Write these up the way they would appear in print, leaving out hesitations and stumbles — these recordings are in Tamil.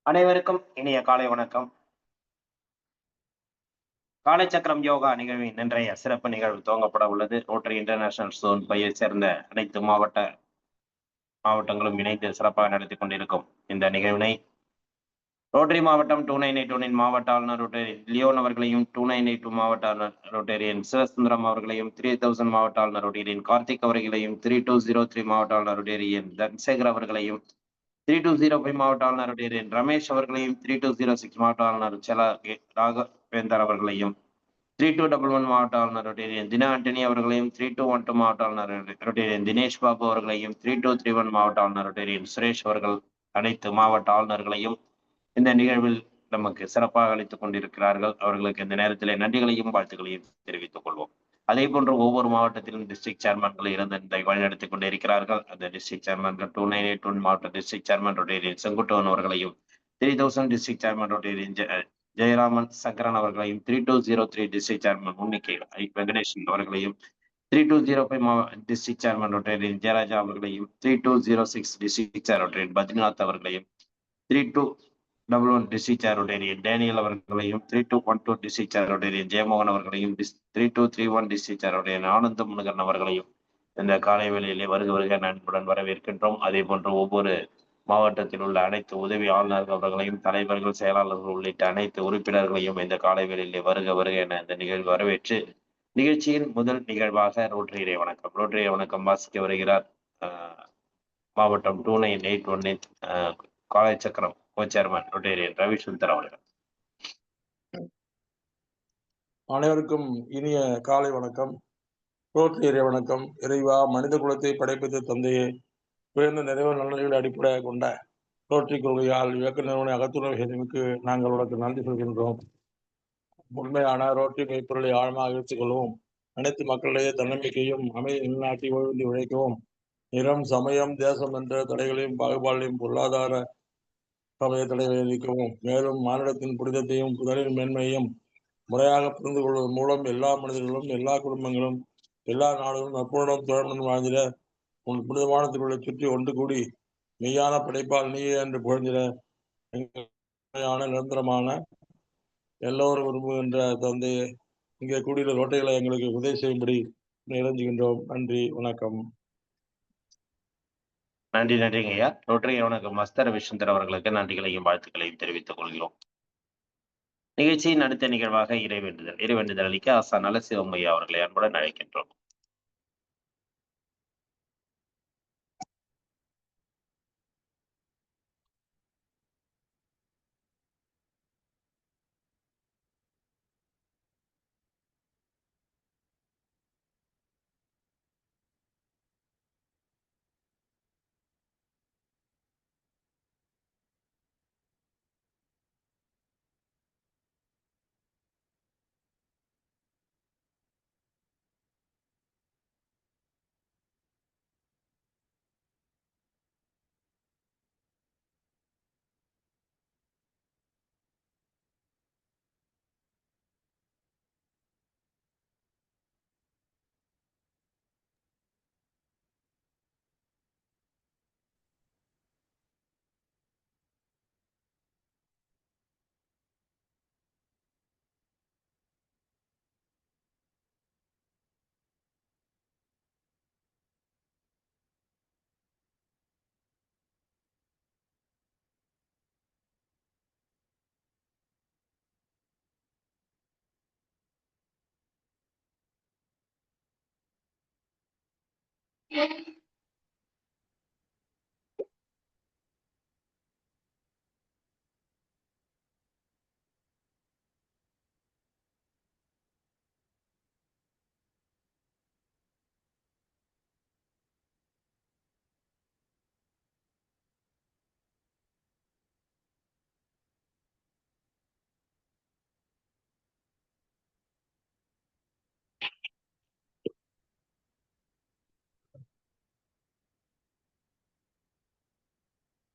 அனைவருக்கும் இனிய காலை வணக்கம். காலை சக்கரம் யோகா நிகழ்வின் இன்றைய சிறப்பு நிகழ்வு துவங்கப்பட உள்ளது. ரோட்டரி இன்டர்நேஷனல் ஜோன் 5 சேர்ந்த அனைத்து மாவட்டங்களும் இணைந்து சிறப்பாக நடத்தி கொண்டிருக்கும் இந்த நிகழ்வினை ரோட்டரி மாவட்டம் 2981 மாவட்ட ஆளுநர் ரோட்டரி லியோன் அவர்களையும், 2982 மாவட்ட ஆளுநர் ரோட்டரியன் சிவசுந்தரம் அவர்களையும், 3000 மாவட்ட ஆளுநர் ரோட்டரியன் கார்த்திக் அவர்களையும், 3203 மாவட்ட ஆளுநர் ரோட்டரியன் தன்சேகர் அவர்களையும், 3205 மாவட்ட ஆளுநர் ரோட்டரியன் ரமேஷ் அவர்களையும், 3206 மாவட்ட ஆளுநர் ராகவேந்தர் அவர்களையும், 3211 மாவட்ட ஆளுநர் ரோட்டரியன் தின ஆண்டனி அவர்களையும், 3212 மாவட்ட ஆளுநர் ரோட்டரியன் தினேஷ் பாபு அவர்களையும், 3231 மாவட்ட ஆளுநர் ரோட்டரியன் சுரேஷ் அவர்கள் அனைத்து மாவட்ட ஆளுநர்களையும் இந்த நிகழ்வில் நமக்கு சிறப்பாக அளித்துக் கொண்டிருக்கிறார்கள். அவர்களுக்கு இந்த நேரத்திலே நன்றிகளையும் வாழ்த்துக்களையும் தெரிவித்துக் கொள்வோம். அதே போன்று ஒவ்வொரு மாவட்டத்திலும் டிஸ்ட்ரிக்ட் சேர்மன்கள் இருந்து இந்த வழிநடத்திக் கொண்டிருக்கிறார்கள். அந்த டிஸ்ட்ரிக்ட் சேர்மன்கள் 2981 மாவட்ட டிஸ்ட்ரிக்ட் சேர்மன் ரோட்டரியன் செங்குட்டுவன் அவர்களையும், 3000 district chairman Rotarian Jayaraman Sankaran அவர்களையும், 3203 டிஸ்ட்ரிக்ட் சேர்மன் முன்னிக்கை வெங்கடேசன் அவர்களையும், 3205 டிஸ்ட்ரிக்ட் சேர்மன் ரோட்டரியன் ஜெயராஜா அவர்களையும், 3206 டிஸ்ட்ரிக்ட் சேர் ரோட்டரியன் பத்ரிநாத் அவர்களையும், 3211 டிஸ்ட்ரிக்ட் சேர் ரோட்டரியன் டேனியல் அவர்களையும், 3212 டிஸ்ட்ரிக்ட் சேர் ரோட்டரியன் ஜெயமோகன் அவர்களையும், 3231 டிஸ்ட்ரிக்ட் சேர் ரோட்டரியன் ஆனந்த முருகன் அவர்களையும் இந்த காலை வேளையிலே வருக அன்புடன் வரவேற்கின்றோம். அதே போன்று ஒவ்வொரு மாவட்டத்தில் உள்ள அனைத்து உதவி ஆளுநர்கள் அவர்களையும், தலைவர்கள், செயலாளர்கள் உள்ளிட்ட அனைத்து உறுப்பினர்களையும் இந்த காலை வேளையிலே வருக என இந்த நிகழ்வு வரவேற்று நிகழ்ச்சியின் முதல் நிகழ்வாக ரோட்டரி வணக்கம். ரோட்டரி வணக்கம் வாசிக்க வருகிறார் மாவட்டம் 2981 காலை சக்கரம் சேர்மன் ரோட்டரியன் ரவிசுந்தர் அவர்கள். அனைவருக்கும் இனிய காலை வணக்கம். ரோட்டரி வணக்கம். இறைவா, மனித குலத்தை படைப்பது தந்தையே, உயர்ந்த நிறைவு நலன்களை அடிப்படையாக கொண்ட ரோட்டரி கொள்கையால் இயக்க நிறுவன அகத்துணர்வுக்கு நாங்கள் உனக்கு நன்றி சொல்கின்றோம். உண்மையான ரோட்டரி மெய்ப்பொருளை ஆழமாக எடுத்துக் கொள்வோம். அனைத்து மக்களிடையே தன்னம்பிக்கையும் அமைதி நிலைநாட்டி ஓய்வின்றி உழைக்கவும். நிறம், சமயம், தேசம் என்ற தடைகளையும் பாகுபாடுகளையும் பொருளாதார சமய தடைகளை நீக்கவும். மேலும் மாநிலத்தின் புனிதத்தையும் புதலின் மேன்மையையும் முறையாக புரிந்து கொள்வதன் மூலம் எல்லா மனிதர்களும், எல்லா குடும்பங்களும், எல்லா நாடுகளும் நட்புடன் தோழனுடன் வாழ்ந்திட உன் புனிதமான திருவிழை சுற்றி ஒன்று கூடி மெய்யான படைப்பால் நீயே என்று புகழ்ந்திட நிரந்தரமான எல்லோரும் விரும்புகின்ற தந்தையை இங்கே கூடியுள்ள ரோட்டைகளை எங்களுக்கு உதவி செய்யும்படி இறைஞ்சுகின்றோம். நன்றி, வணக்கம். நன்றிங்க ஐயா. ரோட்டரி வணக்கம் மஸ்தர் விஸ்வந்தர் அவர்களுக்கு நன்றிகளையும் வாழ்த்துக்களையும் தெரிவித்துக் கொள்கிறோம். நிகழ்ச்சியின் அடுத்த நிகழ்வாக இறைவேண்டுதல் அளிக்க ஆசா நலசிவம் ஐயா அவர்களை அன்புடன் அழைக்கின்றோம்.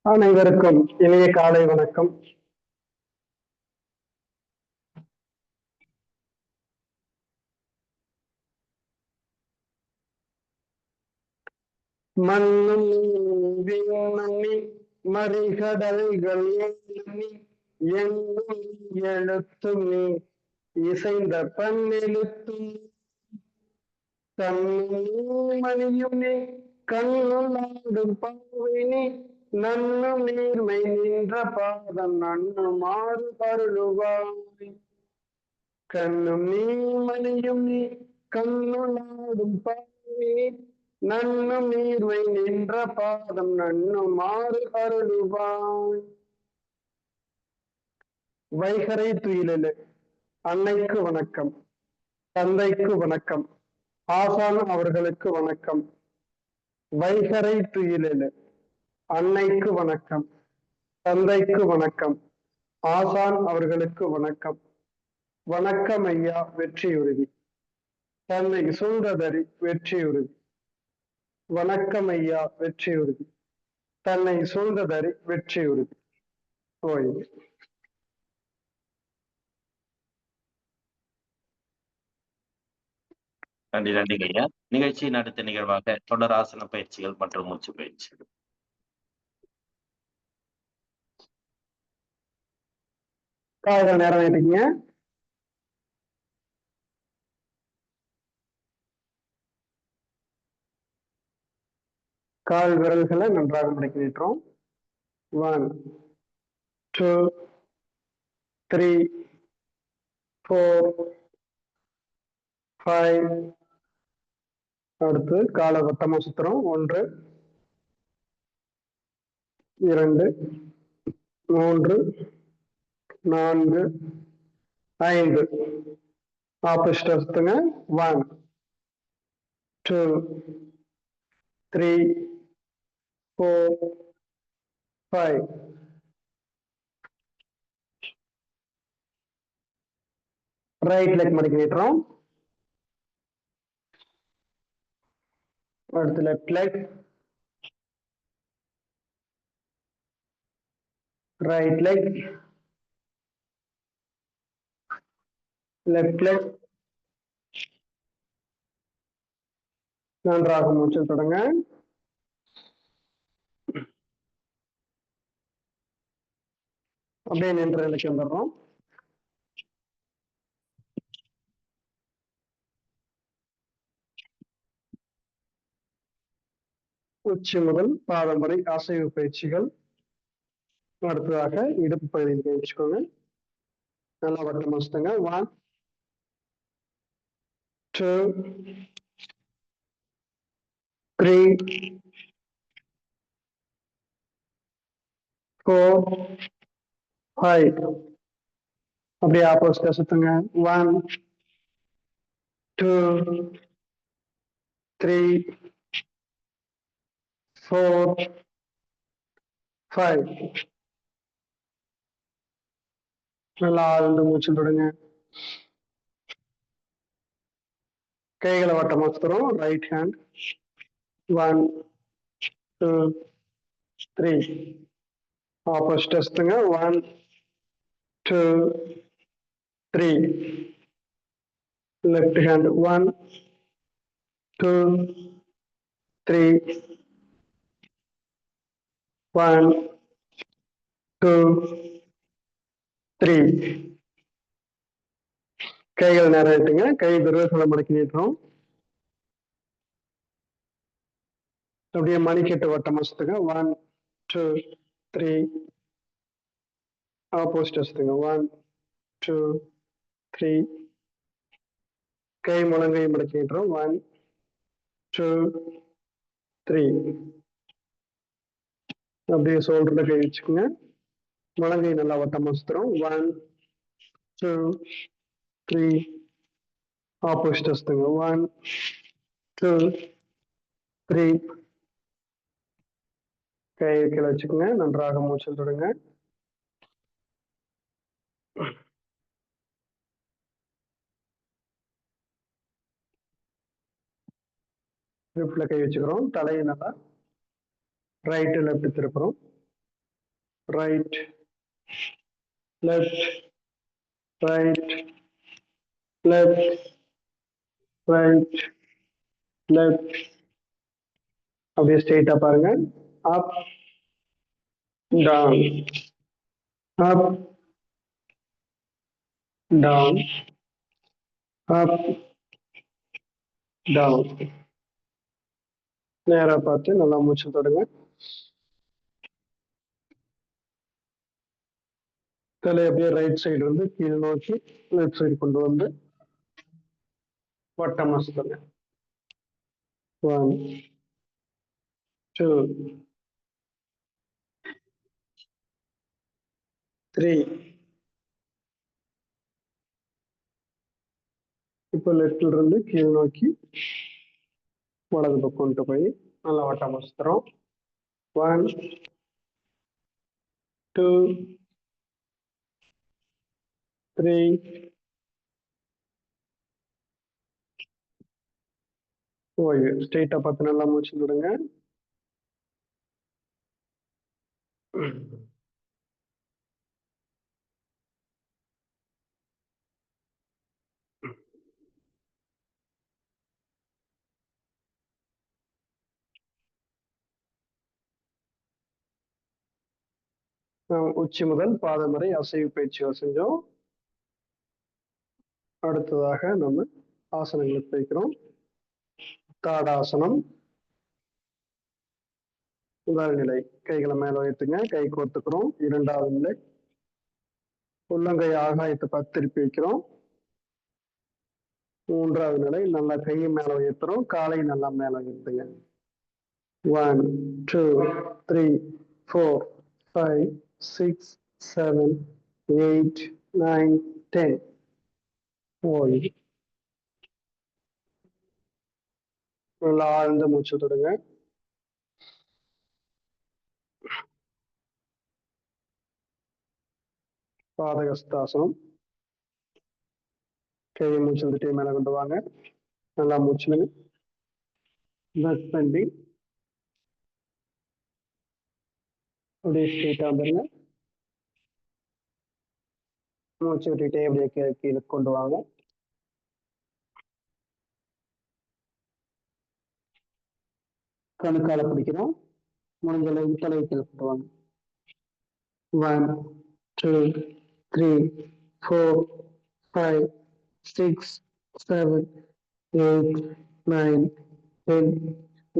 அனைவருக்கும் இனிய காலை வணக்கம். மண்ணும் விண்ணும் மறிகடல்கள் நீ எங்கும் எழுத்தும் நீ இசைந்த பன்னெழுத்தும் கண்ணும் மணியும் நீ கண்ணுளாடும் பாவை நீ நன்னும் நீர்மை நின்ற பாதம் நன்னுமாறு அருளுவாய் கண்ணும் நீ மணியும் நீ கண்ணுளாடும் பாவை நீ நன்னும் நீர்மை நின்ற பாதம் நன்னுமாறு அருளுவாய் வைகரை துயிலு அன்னைக்கு வணக்கம், தந்தைக்கு வணக்கம், ஆசான் அவர்களுக்கு வணக்கம். வைகரை துயிலு அன்னைக்கு வணக்கம், தந்தைக்கு வணக்கம், ஆசான் அவர்களுக்கு வணக்கம். வணக்கம் ஐயா வெற்றியுறுதி. தன்னை சூழ்ந்ததறி வெற்றியுறுதி. வணக்கம் ஐயா வெற்றியுறுதி. தன்னை சூழ்ந்ததறி வெற்றியுறுதி. ஓய்வு. நன்றி நன்றி ஐயா. நிகழ்ச்சியின் அடுத்த நிகழ்வாக தொடர் ஆசன பயிற்சிகள் மற்றும் மூச்சு பயிற்சிகள். காலையில நேரம் ஆயிட்டீங்க. கால் விரல்களை நன்றாக மடக்கி நீட்டுறோம். 1 2 3 4 5. அடுத்து காலை வட்டமா சுத்துறோம். 1 2 3 4 5. ஆப்போசிட்டா சுத்துங்க. 1 2 3 4 5. ரைட் லெக் மடக்கி நீட்டுறோம். அடுத்து left leg, right leg, left leg. நன்றாக மூச்சு தொடங்க. அப்படியே நின்ற நிலைக்கு வந்துடுறோம். உச்சி முதல் பாதம் வரை அசைவு பயிற்சிகள். அடுத்ததாக இடுப்பு பகுதியில் பயிற்சிக்கோங்க. நல்லா வட்டமா சுத்துங்க. 1 2 3 4 5. அப்படியே ஆப்போசிட்டா சுத்துங்க. 1 2 3 4 5. நல்லா ஆழ்ந்து மூச்சு தொடங்க. கைகளை வட்டமா சுத்துறோம். Right hand. 1 2 3. ஆப்போசிட்டா சுத்துங்க. 1 2 3. Left hand. 1 2 3 1 2 3. கைகள் நேரம் ஆயிட்டுங்க. கை விரல்களை மடக்கி நீட்டுறோம். அப்படியே மணிக்கட்டு வட்டமா சுத்துங்க. 1 2 3. ஆப்போசிட்டா சுத்துங்க. 1 2 3. கை முழங்கை மடக்கி நீட்டுறோம். 1 2 3. அப்படியே சோல்டர்ல கை வச்சுக்கோங்க. முழங்கை நல்லா வட்டமா சுத்துறோம். 1 2 3. ஆப்போசிட்டா சுத்துங்க. 1 2 3. கை கீழே வச்சுக்கோங்க. நன்றாக மூச்சு தொடங்க. ஹிப்ல கை வச்சுக்கிறோம். தலையை நல்லா ரைட் லெஃப்ட் திருப்புறோம். Right left right left right left. அப்படியே ஸ்ட்ரெயிட்டா பாருங்க. அப் down, up, down, up, down. நேரா பார்த்து நல்லா மூச்சு தொடுங்க. தலை அப்படியே ரைட் சைடு வந்து கீழ் நோக்கி லெஃப்ட் சைடு கொண்டு வந்து வட்டமா சுத்துங்க. 1 2 3. இப்போ லெஃப்ட்ல இருந்து கீழ் நோக்கி வலது பக்கம் கொண்டு போய் நல்லா வட்டமா சுத்துறோம். 1 2 3 ஓய்வு. ஸ்ட்ரெயிட்டா பார்த்து நல்லா மூச்சு விடுங்க. உச்சி முதல் பாதம் வரை அசைவு பயிற்சிகள் செஞ்சோம். அடுத்ததாக நம்ம ஆசனங்களுக்கு போய்க்கிறோம். தாடாசனம். முதல் நிலை கைகளை மேல உயர்த்துங்க, கை கோர்த்துக்கிறோம். இரண்டாவது நிலை உள்ளங்கை ஆகாயத்தை பார்த்து திருப்பி வைக்கிறோம். மூன்றாவது நிலை நல்லா கையை மேல உயர்த்துறோம், காலை நல்லா மேல உயர்த்துங்க. 1 2 3 4 5 6 7 8 9 10. ஓய்வு. நல்லா ஆழ்ந்த மூச்சு தொடுங்க. பாதகஸ்தாசனம். கையை மூச்சு வந்துட்டே மேல கொண்டு வாங்க. நல்லா மூச்சு பிரஸ் பண்ணி அப்படியே ஸ்ட்ரெயிட்டா வந்துருங்க. மூச்சு விட்டுட்டே அப்படியே கீழே கொண்டு வாங்க. கணுக்கால பிடிக்கிறோம். முடிஞ்ச அளவுக்கு தலையை கீழே கொண்டு வாங்க. 1 2 3 4 5 6 7 8 9 10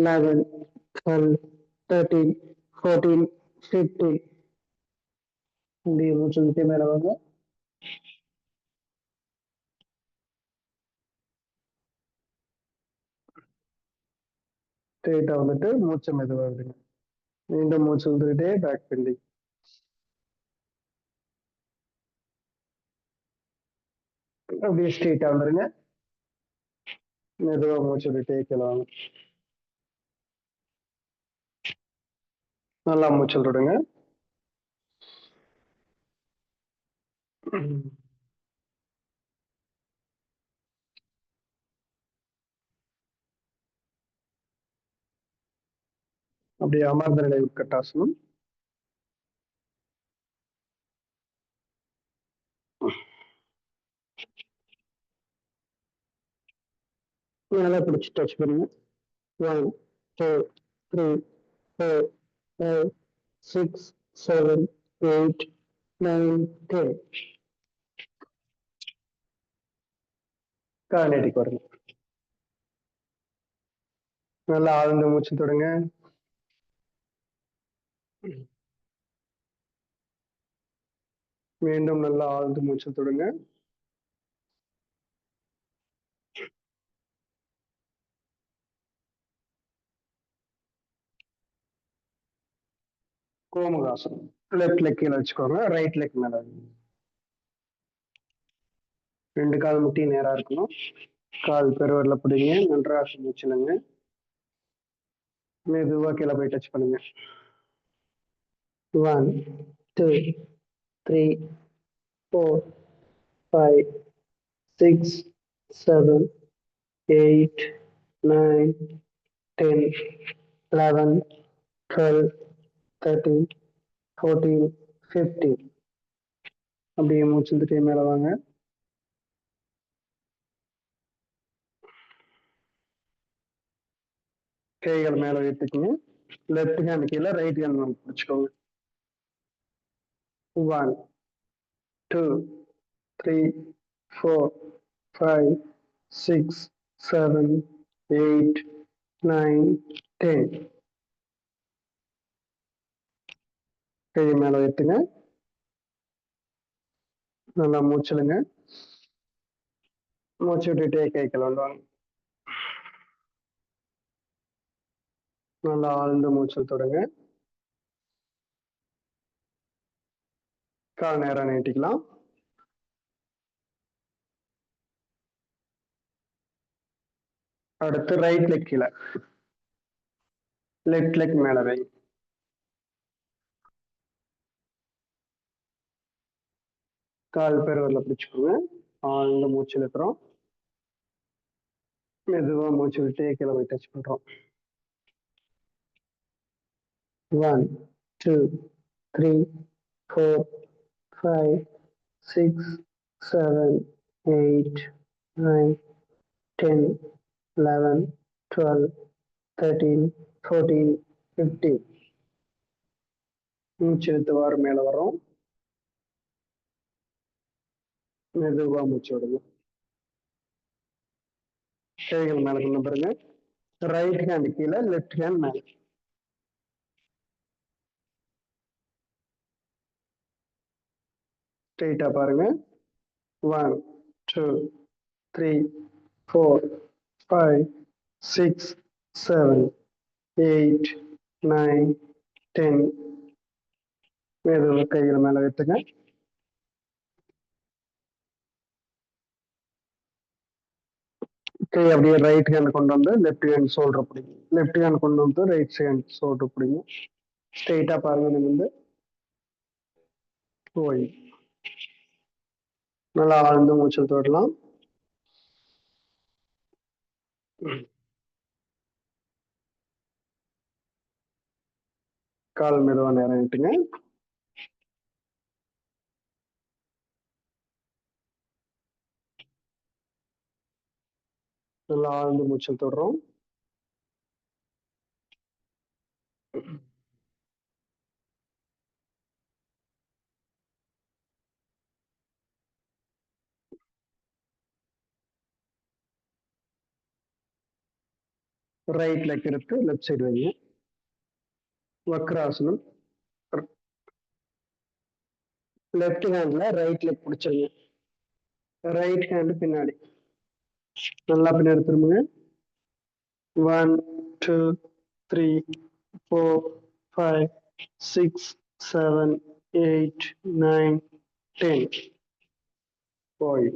11 12 13 14 15. இப்படி மூச்சு விட்டு மேல வாங்க. ஸ்ட்ரெயிட்டா வந்துட்டு மூச்சை மெதுவாக விடுங்க. மீண்டும் மூச்சு விட்டுக்கிட்டே பேக் பெண்டிங். அப்படியே ஸ்ட்ரெயிட்டா வந்துருங்க. மெதுவா மூச்சு விட்டுட்டே கீழே வாங்க. நல்லா மூச்சு விடுங்க. அப்படியே அமர்ந்த நிலை உட்கட்டாசனம். நல்லா பிடிச்சி டச் பண்ணுங்க. 1 2 3 4 5 6 7 8 9 10. கார்னேட்டிக் வருங்க. நல்லா ஆழ்ந்த மூச்சு தொடுங்க. மீண்டும் நல்லா ஆழ்ந்து மூச்சு தொடுங்க. கோமுகாசனம். லெஃப்ட் லெக் கீழே வச்சுக்கோங்க, ரைட் லெக் மேல. 2 கால் முட்டி நேரா இருக்கணும். கால் பெருவரில் பிடிங்க, நன்றாக மூச்சுடுங்க. மெதுவா கீழே போய் டச் பண்ணுங்க. 1 2 3 4 5 6 7 8 9 10 11 12 13 14 15. அப்படியே மூச்சு விட்டுட்டே மேல வாங்க. கைகள் மேல வைத்துக்கோங்க. லெஃப்ட் ஹேண்ட் கீழே, ரைட் ஹேண்ட் மேல பிடிச்சுக்கோங்க. 1, 2, 3, 4, 5, 6, 7, 8, 9, 10. கை மேல வைத்துங்க. நல்லா மூச்சுடுங்க. மூச்சு விட்டுட்டே கை கலந்துவாங்க. நல்லா ஆழ்ந்த மூச்சல் தொடுங்க. கால் நேரம் நீட்டிக்கலாம். அடுத்து ரைட் லெக் கீழே, லெஃப்ட் லெக் மேல வை. கால் பெருவரில் பிடிச்சுக்கோங்க. ஆழ்ந்த மூச்சு இழுக்கிறோம். மெதுவா மூச்சு விட்டு கீழே போய் டச் பண்றோம். 1, 2, 3, 4, 5, 6, 7, 8, 9, 10, 11, 12, 13, 14, 15. மூச்சு இழுத்து மேல வரோம். மெதுவா மூச்சு விடுங்க. கைகள் மேல கொண்டு பாருங்க. ரைட் ஹேண்ட் கீழே, லெஃப்ட் ஹேண்ட் மேல. ஸ்ட்ரெயிட்டா பாருங்க. 1, 2, 3, 4, 5, 6, 7, 8, 9, 10. மெதுவா கைகள் மேல வைத்துங்க. கை அப்படியே ரைட் ஹேண்ட் கொண்டு வந்து லெஃப்ட் ஹேண்ட் ஷோல்டர் பிடிங்க. லெஃப்ட் ஹேண்ட் கொண்டு வந்து ரைட் ஹேண்ட் ஷோல்டர் பிடிங்க. ஸ்ட்ரெயிட்டா பாருங்க. நிமிர்ந்து போய் நல்லா ஆழ்ந்து மூச்சல் தொடரலாம். கால் மெதுவா நேரம் விட்டுங்க. நல்லா ஆழ்ந்து மூச்சல் தொடரும். ரைட் லெக் எடுத்து லெஃப்ட் சைடு வைங்க. வக்ராசனம். லெஃப்ட் ஹேண்ட்ல ரைட் லெக் பிடிச்சிருங்க. ரைட் ஹேண்ட் பின்னாடி நல்லா பின்னாடி திரும்புங்க. 1, 2, 3, 4, 5, 6, 7, 8, 9, 10. போய்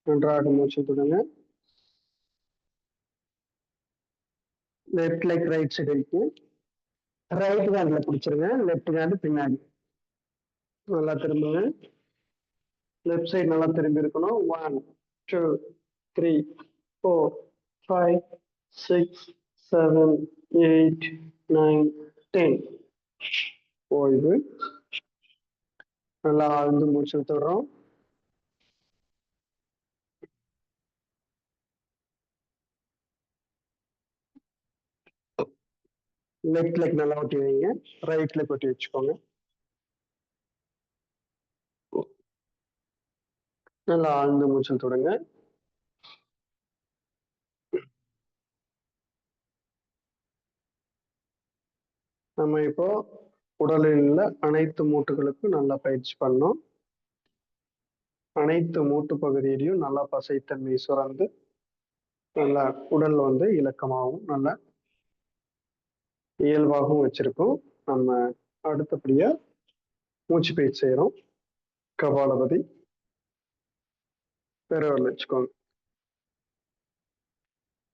நன்றாக மூச்சு விடுங்க. லெஃப்ட் லெக் ரைட் சைடு இருக்கு. ரைட் ஹேண்ட்ல பிடிச்சிருங்க. லெஃப்ட் ஹேண்ட் பின்னாடி நல்லா திரும்புங்க. லெஃப்ட் சைடு நல்லா திரும்பி இருக்கணும். 1, 2, 3, 4, 5, 6, 7, 8, 9, 10. ஓய்வு. நல்லா ஆழ்ந்து மூச்சு விட்டுறோம். லெஃப்ட் லெக் நல்லா ஒட்டி வைங்க. ரைட் லெக் ஒட்டி வச்சுக்கோங்க. நல்லா ஆழ்ந்து மூச்சு தொடங்க. நம்ம இப்போ உடலில் உள்ள அனைத்து மூட்டுகளுக்கும் நல்லா பயிற்சி பண்ணோம். அனைத்து மூட்டு பகுதியிலையும் நல்லா பசைத்தன்மை சுரந்து நல்லா உடல் வந்து இலக்கமாகவும் நல்லா இயல்பாகவும் வச்சிருக்கோம். நம்ம அடுத்தபடியா மூச்சு பயிற்சி செய்யறோம். கபாலபதி. பெருவரில் வச்சுக்கோங்க.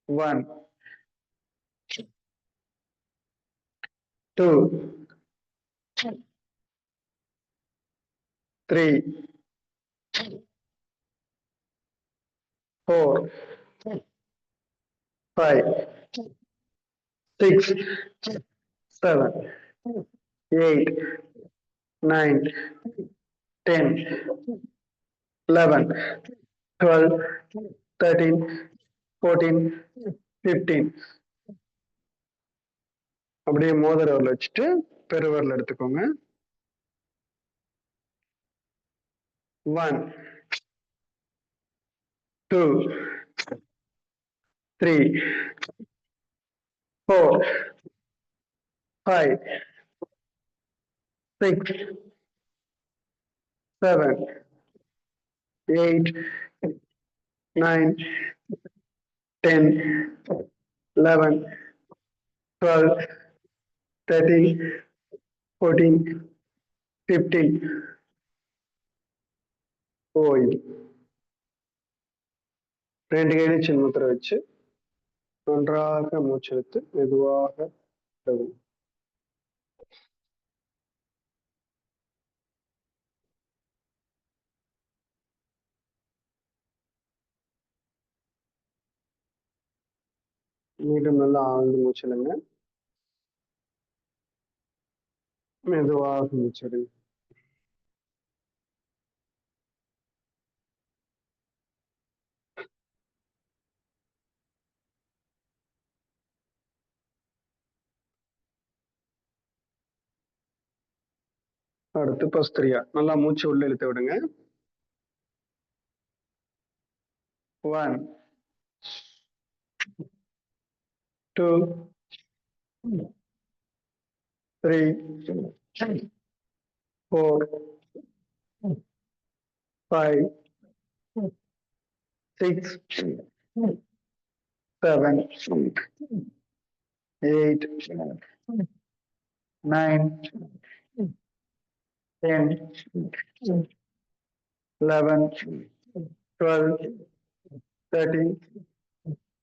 1, 2, 3, 4, 5, 6, 7, 8, 9, 10, 11, 12, 13, 14, 15. அப்படியே மோதிர விரல் வச்சுட்டு பெருவரில் எடுத்துக்கோங்க. 1, 2, 3, 4, 5, 6, 7, 8, 9, 10, 11, 12, 13, 14, 15. ஓய்வு. 2 கையிலும் சின்முத்திரை வச்சு நன்றாக மூச்செடுத்து மெதுவாக விடவும். மீண்டும் நல்லா ஆழ்ந்து மூச்செடுங்க. மெதுவாக மூச்செடுங்க. அடுத்து பஸ்திரியா. நல்லா மூச்சு உள்ள இழுத்து விடுங்க. 1, 2, 3, 4, 5, 6, 7, 8, 9, 10, 11, 12, 13,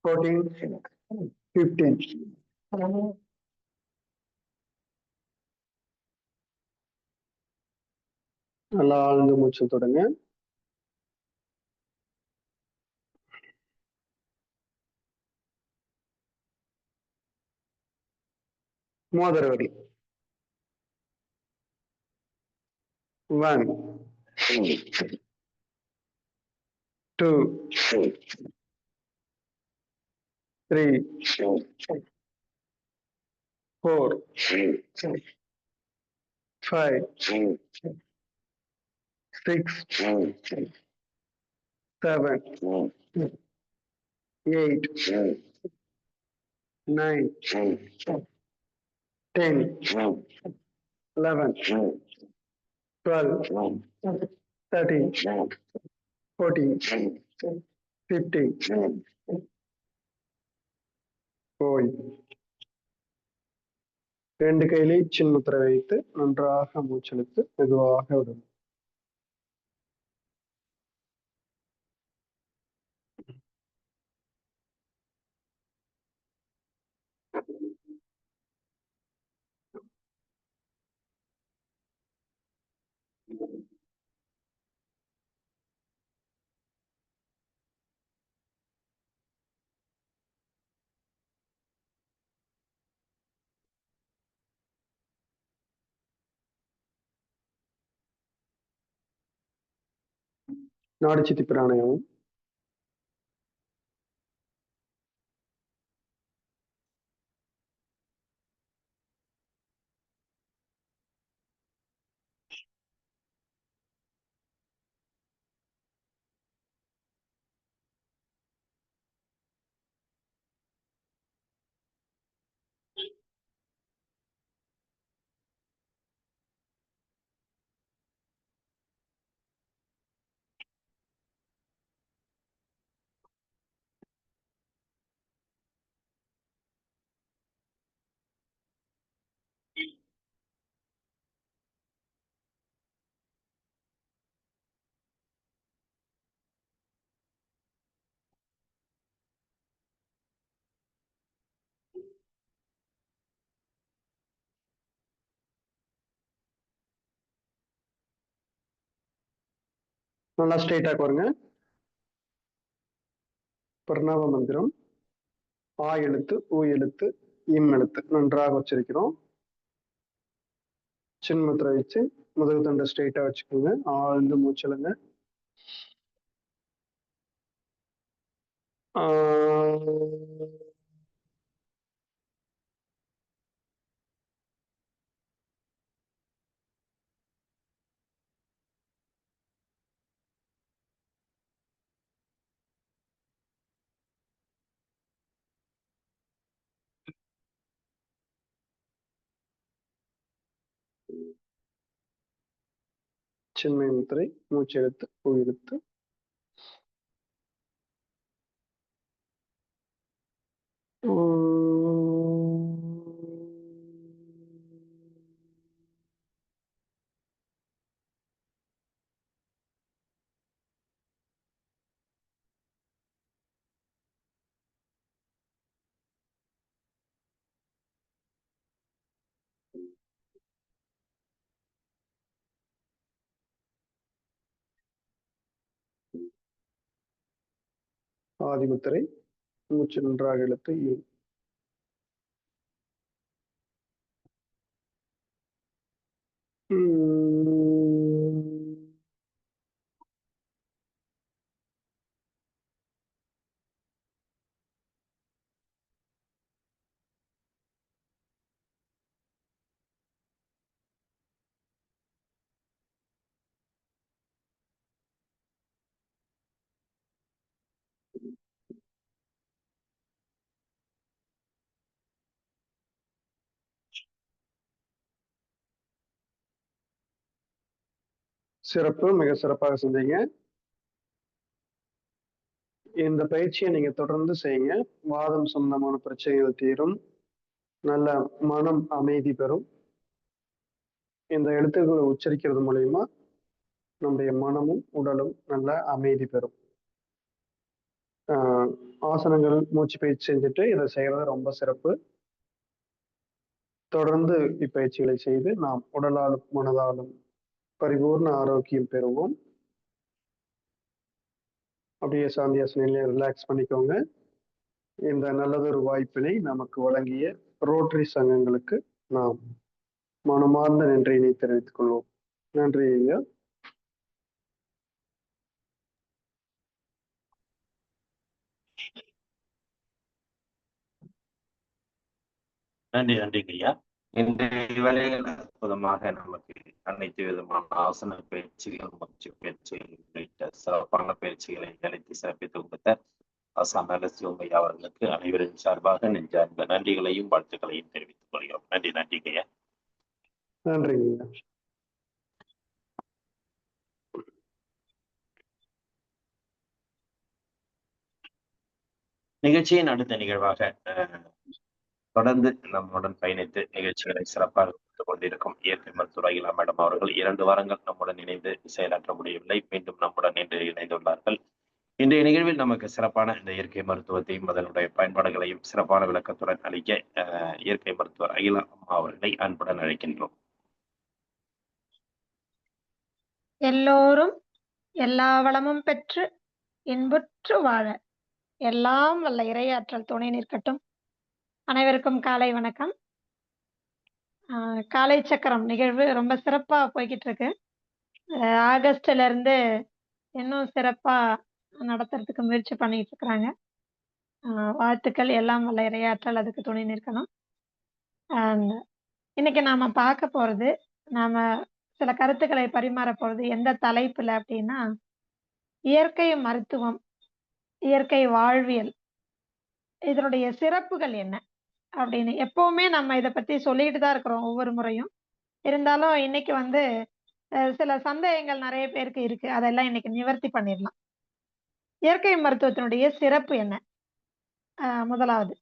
14, 15. நல்லா ஆழ்ந்து மூச்சு தொடங்க. மோதிர வரி. 1, 2, 3, 4, 5, 6, 7, 8, 9, 10, 11, 12, 13, 14, 15. ஓய்வு. 2 கையிலே சின்முத்திரை வைத்து நன்றாக மூச்செடுத்து மெதுவாக விடும். நாடிச்சித்தி பிராணாயாமம். நல்லா ஸ்ட்ரெயிட்டா வருங்க. பிரணவ மந்திரம். ஆ எழுத்து, ஊ எழுத்து, இம் எழுத்து நன்றாக உச்சரிக்கிறோம். சின்முத்திரை வச்சு முதுகு தண்டை ஸ்ட்ரெயிட்டா வச்சுக்கோங்க. ஆழ்ந்து மூச்சலுங்க. சின்மய முத்திரை, மூச்செழுத்து, பூவெழுத்து. ஆதிமுத்திரை, மூச்சு நன்றாக இழுத்து சிறப்பு, மிக சிறப்பாக செஞ்சீங்க. இந்த பயிற்சியை நீங்க தொடர்ந்து செய்யுங்க. வாதம் சம்பந்தமான பிரச்சனைகள் தீரும், நல்ல மனம் அமைதி பெறும். இந்த எழுத்துக்களை உச்சரிக்கிறது மூலயமா நம்முடைய மனமும் உடலும் நல்ல அமைதி பெறும். ஆசனங்கள், மூச்சு பயிற்சி செஞ்சுட்டு இதை செய்யறது ரொம்ப சிறப்பு. தொடர்ந்து இப்பயிற்சிகளை செய்து நாம் உடலாலும் மனதாலும் பரிபூர்ண ஆரோக்கியம் பெறுவோம். அப்படியே சாந்தியாசனிலே ரிலாக்ஸ் பண்ணிக்கோங்க. இந்த நல்லதொரு வாய்ப்பினை நமக்கு வழங்கிய ரோட்டரி சங்கங்களுக்கு நாம் மனமார்ந்த நன்றியினை தெரிவித்துக் கொள்வோம். நன்றி ஐயா. நன்றி ஐயா. இன்றைய வேளையில் அற்புதமாக நமக்கு அனைத்து விதமான ஆசன பயிற்சிகள், மூச்சு பயிற்சிகள் உள்ளிட்ட சிறப்பான பயிற்சிகளை அழைத்து சிறப்பித்து கொடுத்த ஆசான் சிவமையா அவர்களுக்கு அனைவரின் சார்பாக நெஞ்சார்ந்த நன்றிகளையும் வாழ்த்துக்களையும் தெரிவித்துக் கொள்கிறோம். நன்றி ஐயா. நன்றி ஐயா. நிகழ்ச்சியின் அடுத்த நிகழ்வாக தொடர்ந்து நம்முடன் பயணித்து நிகழ்ச்சிகளை சிறப்பாக கொடுத்துக் கொண்டிருக்கும் இயற்கை மருத்துவர் அகிலா மேடம் அவர்கள் 2 வாரங்கள் நம்முடன் இணைந்து செயலாற்ற முடியவில்லை. மீண்டும் நம்முடன் இன்று இணைந்துள்ளார்கள். இன்றைய நிகழ்வில் நமக்கு சிறப்பான இந்த இயற்கை மருத்துவத்தையும் அதனுடைய பயன்பாடுகளையும் சிறப்பான விளக்கத்துடன் அளிக்க இயற்கை மருத்துவர் அகிலா அம்மா அவர்களை அன்புடன் அழைக்கின்றோம். எல்லோரும் எல்லா வளமும் பெற்று இன்புற்று வாழ எல்லாம் வல்ல இறையாற்றல் துணை நிற்கட்டும். அனைவருக்கும் காலை வணக்கம். காலை சக்கரம் நிகழ்வு ரொம்ப சிறப்பா போய்கிட்டு இருக்கு. ஆகஸ்ட்ல இருந்து இன்னும் சிறப்பா நடத்துறதுக்கு முயற்சி பண்ணிட்டு இருக்கிறாங்க. வாழ்த்துக்கள். எல்லாம் வல்ல இறையாற்றல் அதுக்கு துணை நிற்கணும். இன்னைக்கு நாம பார்க்க போறது, நாம சில கருத்துக்களை பரிமாற போறது எந்த தலைப்புல அப்படின்னா, இயற்கை மருத்துவம், இயற்கை வாழ்வியல், இதனுடைய சிறப்புகள் என்ன அப்படின்னு. எப்பவுமே நம்ம இதை பத்தி சொல்லிட்டு தான் இருக்கிறோம் ஒவ்வொரு முறையும். இருந்தாலும் இன்னைக்கு சில சந்தேகங்கள் நிறைய பேருக்கு இருக்கு. அதெல்லாம் இன்னைக்கு நிவர்த்தி பண்ணிடலாம். இயற்கை மருத்துவத்தினுடைய சிறப்பு என்ன? முதலாவது,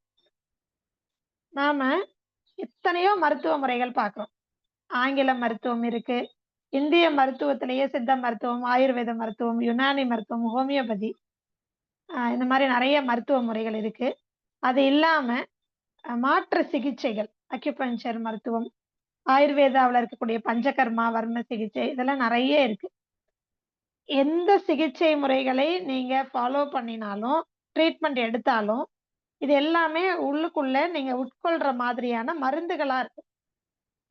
நாம எத்தனையோ மருத்துவ முறைகள் பார்க்கிறோம். ஆங்கில மருத்துவம் இருக்கு, இந்திய மருத்துவத்திலேயே சித்த மருத்துவம், ஆயுர்வேத மருத்துவம், யுனானி மருத்துவம், ஹோமியோபதி, இந்த மாதிரி நிறைய மருத்துவ முறைகள் இருக்கு. அது இல்லாம மாற்று சிகிச்சைகள், அக்யூபஞ்சர் மருத்துவம், ஆயுர்வேதாவில் இருக்கக்கூடிய பஞ்சகர்மா, வர்ம சிகிச்சை, இதெல்லாம் நிறைய இருக்கு. எந்த சிகிச்சை முறைகளை நீங்க ஃபாலோ பண்ணினாலும், ட்ரீட்மெண்ட் எடுத்தாலும், இது எல்லாமே உள்ளுக்குள்ள நீங்க உட்கொள்ற மாதிரியான மருந்துகளா இருக்கு.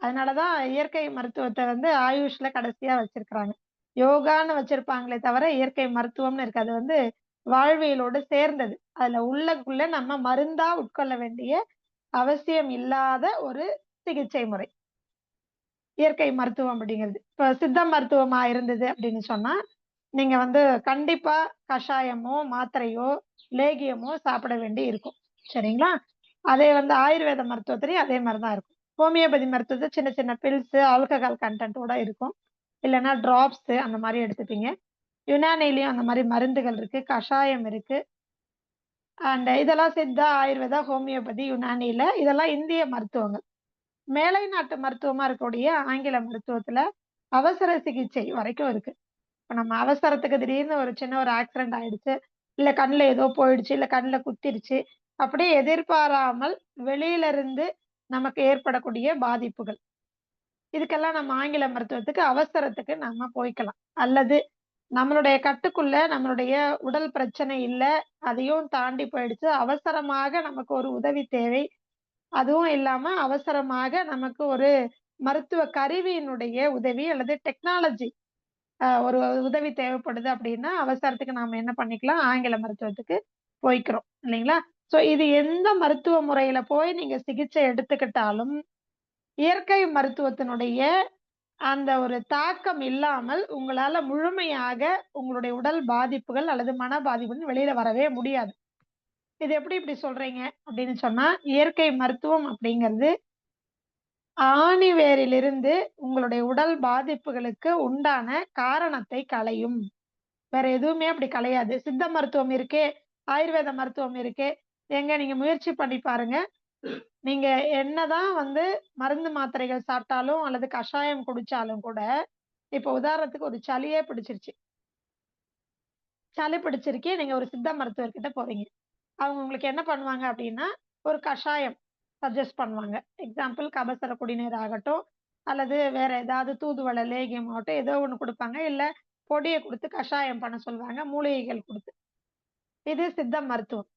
அதனாலதான் இயற்கை மருத்துவத்தை ஆயுஷ்ல கடைசியா வச்சிருக்கிறாங்க. யோகான்னு வச்சிருப்பாங்களே தவிர இயற்கை மருத்துவம்னு இருக்கு. அது வாழ்வியலோடு சேர்ந்தது. அதுல உள்ளக்குள்ள நம்ம மருந்தா உட்கொள்ள வேண்டிய அவசியம் இல்லாத ஒரு சிகிச்சை முறை இயற்கை மருத்துவம் அப்படிங்கிறது. இப்ப சித்த மருத்துவமா இருந்தது அப்படின்னு சொன்னா, நீங்க கண்டிப்பா கஷாயமோ, மாத்திரையோ, லேகியமோ சாப்பிட வேண்டி இருக்கும். சரிங்களா? அதே ஆயுர்வேத மருத்துவத்திலையும் அதே மாதிரிதான் இருக்கும். ஹோமியோபதி மருத்துவத்தை சின்ன சின்ன பில்ஸ், ஆல்கஹால் கண்டென்ட்டோட இருக்கும். இல்லைன்னா டிராப்ஸ் அந்த மாதிரி எடுத்துப்பீங்க. யுனானிலையும் அந்த மாதிரி மருந்துகள் இருக்கு, கஷாயம் இருக்கு. அண்ட் இதெல்லாம் சித்தா, ஆயுர்வேதா, ஹோமியோபதி, யுனானில இதெல்லாம் இந்திய மருத்துவங்கள். மேலை நாட்டு மருத்துவமா இருக்கக்கூடிய ஆங்கில மருத்துவத்துல அவசர சிகிச்சை வரைக்கும் இருக்கு. இப்ப நம்ம அவசரத்துக்கு திடீர்னு ஒரு சின்ன ஒரு ஆக்சிடென்ட் ஆயிடுச்சு, இல்ல கண்ணுல ஏதோ போயிடுச்சு, இல்ல கண்ணுல குத்திருச்சு, அப்படியே எதிர்பாராமல் வெளியில இருந்து நமக்கு ஏற்படக்கூடிய பாதிப்புகள். இதுக்கெல்லாம் நம்ம ஆங்கில மருத்துவத்துக்கு அவசரத்துக்கு நம்ம போய்க்கலாம். அல்லது நம்மளுடைய கட்டுக்குள்ள நம்மளுடைய உடல் பிரச்சனை இல்ல, அதையும் தாண்டி போயிடுச்சு. அவசரமாக நமக்கு ஒரு உதவி தேவை. அதுவும் இல்லாம அவசரமாக நமக்கு ஒரு மருத்துவ கருவியினுடைய உதவி அல்லது டெக்னாலஜி ஒரு உதவி தேவைப்படுது அப்படின்னா, அவசரத்துக்கு நாம என்ன பண்ணிக்கலாம்? ஆங்கில மருத்துவத்துக்கு போய்க்கிறோம். இல்லைங்களா? சோ இது எந்த மருத்துவ முறையில போய் நீங்க சிகிச்சை எடுத்துக்கிட்டாலும், இயற்கை மருத்துவத்தினுடைய அந்த ஒரு தாக்கம் இல்லாமல் உங்களால முழுமையாக உங்களுடைய உடல் பாதிப்புகள் அல்லது மன பாதிப்புகள் வெளியில வரவே முடியாது. இது எப்படி இப்படி சொல்றீங்க அப்படின்னு சொன்னா, இயற்கை மருத்துவம் அப்படிங்கிறது ஆணிவேரிலிருந்து உங்களுடைய உடல் பாதிப்புகளுக்கு உண்டான காரணத்தை களையும். வேற எதுவுமே அப்படி களையாது. சித்த மருத்துவம் இருக்கே, ஆயுர்வேத மருத்துவம் இருக்கே, ஏங்க நீங்க முயற்சி பண்ணி பாருங்க. நீங்க என்னதான் மருந்து மாத்திரைகள் சாப்பிட்டாலும் அல்லது கஷாயம் குடிச்சாலும் கூட, இப்ப உதாரணத்துக்கு ஒரு சளியே பிடிச்சிருச்சு. சளி பிடிச்சிருக்கு. நீங்க ஒரு சித்த மருத்துவர்கிட்ட போறீங்க. அவங்க உங்களுக்கு என்ன பண்ணுவாங்க அப்படின்னா, ஒரு கஷாயம் சஜெஸ்ட் பண்ணுவாங்க. எக்ஸாம்பிள் கபசுர குடிநீர் ஆகட்டும், அல்லது வேற ஏதாவது தூதுவளை லேகியம் ஆகட்டும், ஏதோ ஒண்ணு குடுப்பாங்க. இல்ல பொடிய குடுத்து கஷாயம் பண்ண சொல்லுவாங்க. மூலிகைகள் குடுத்து. இது சித்த மருத்துவம்.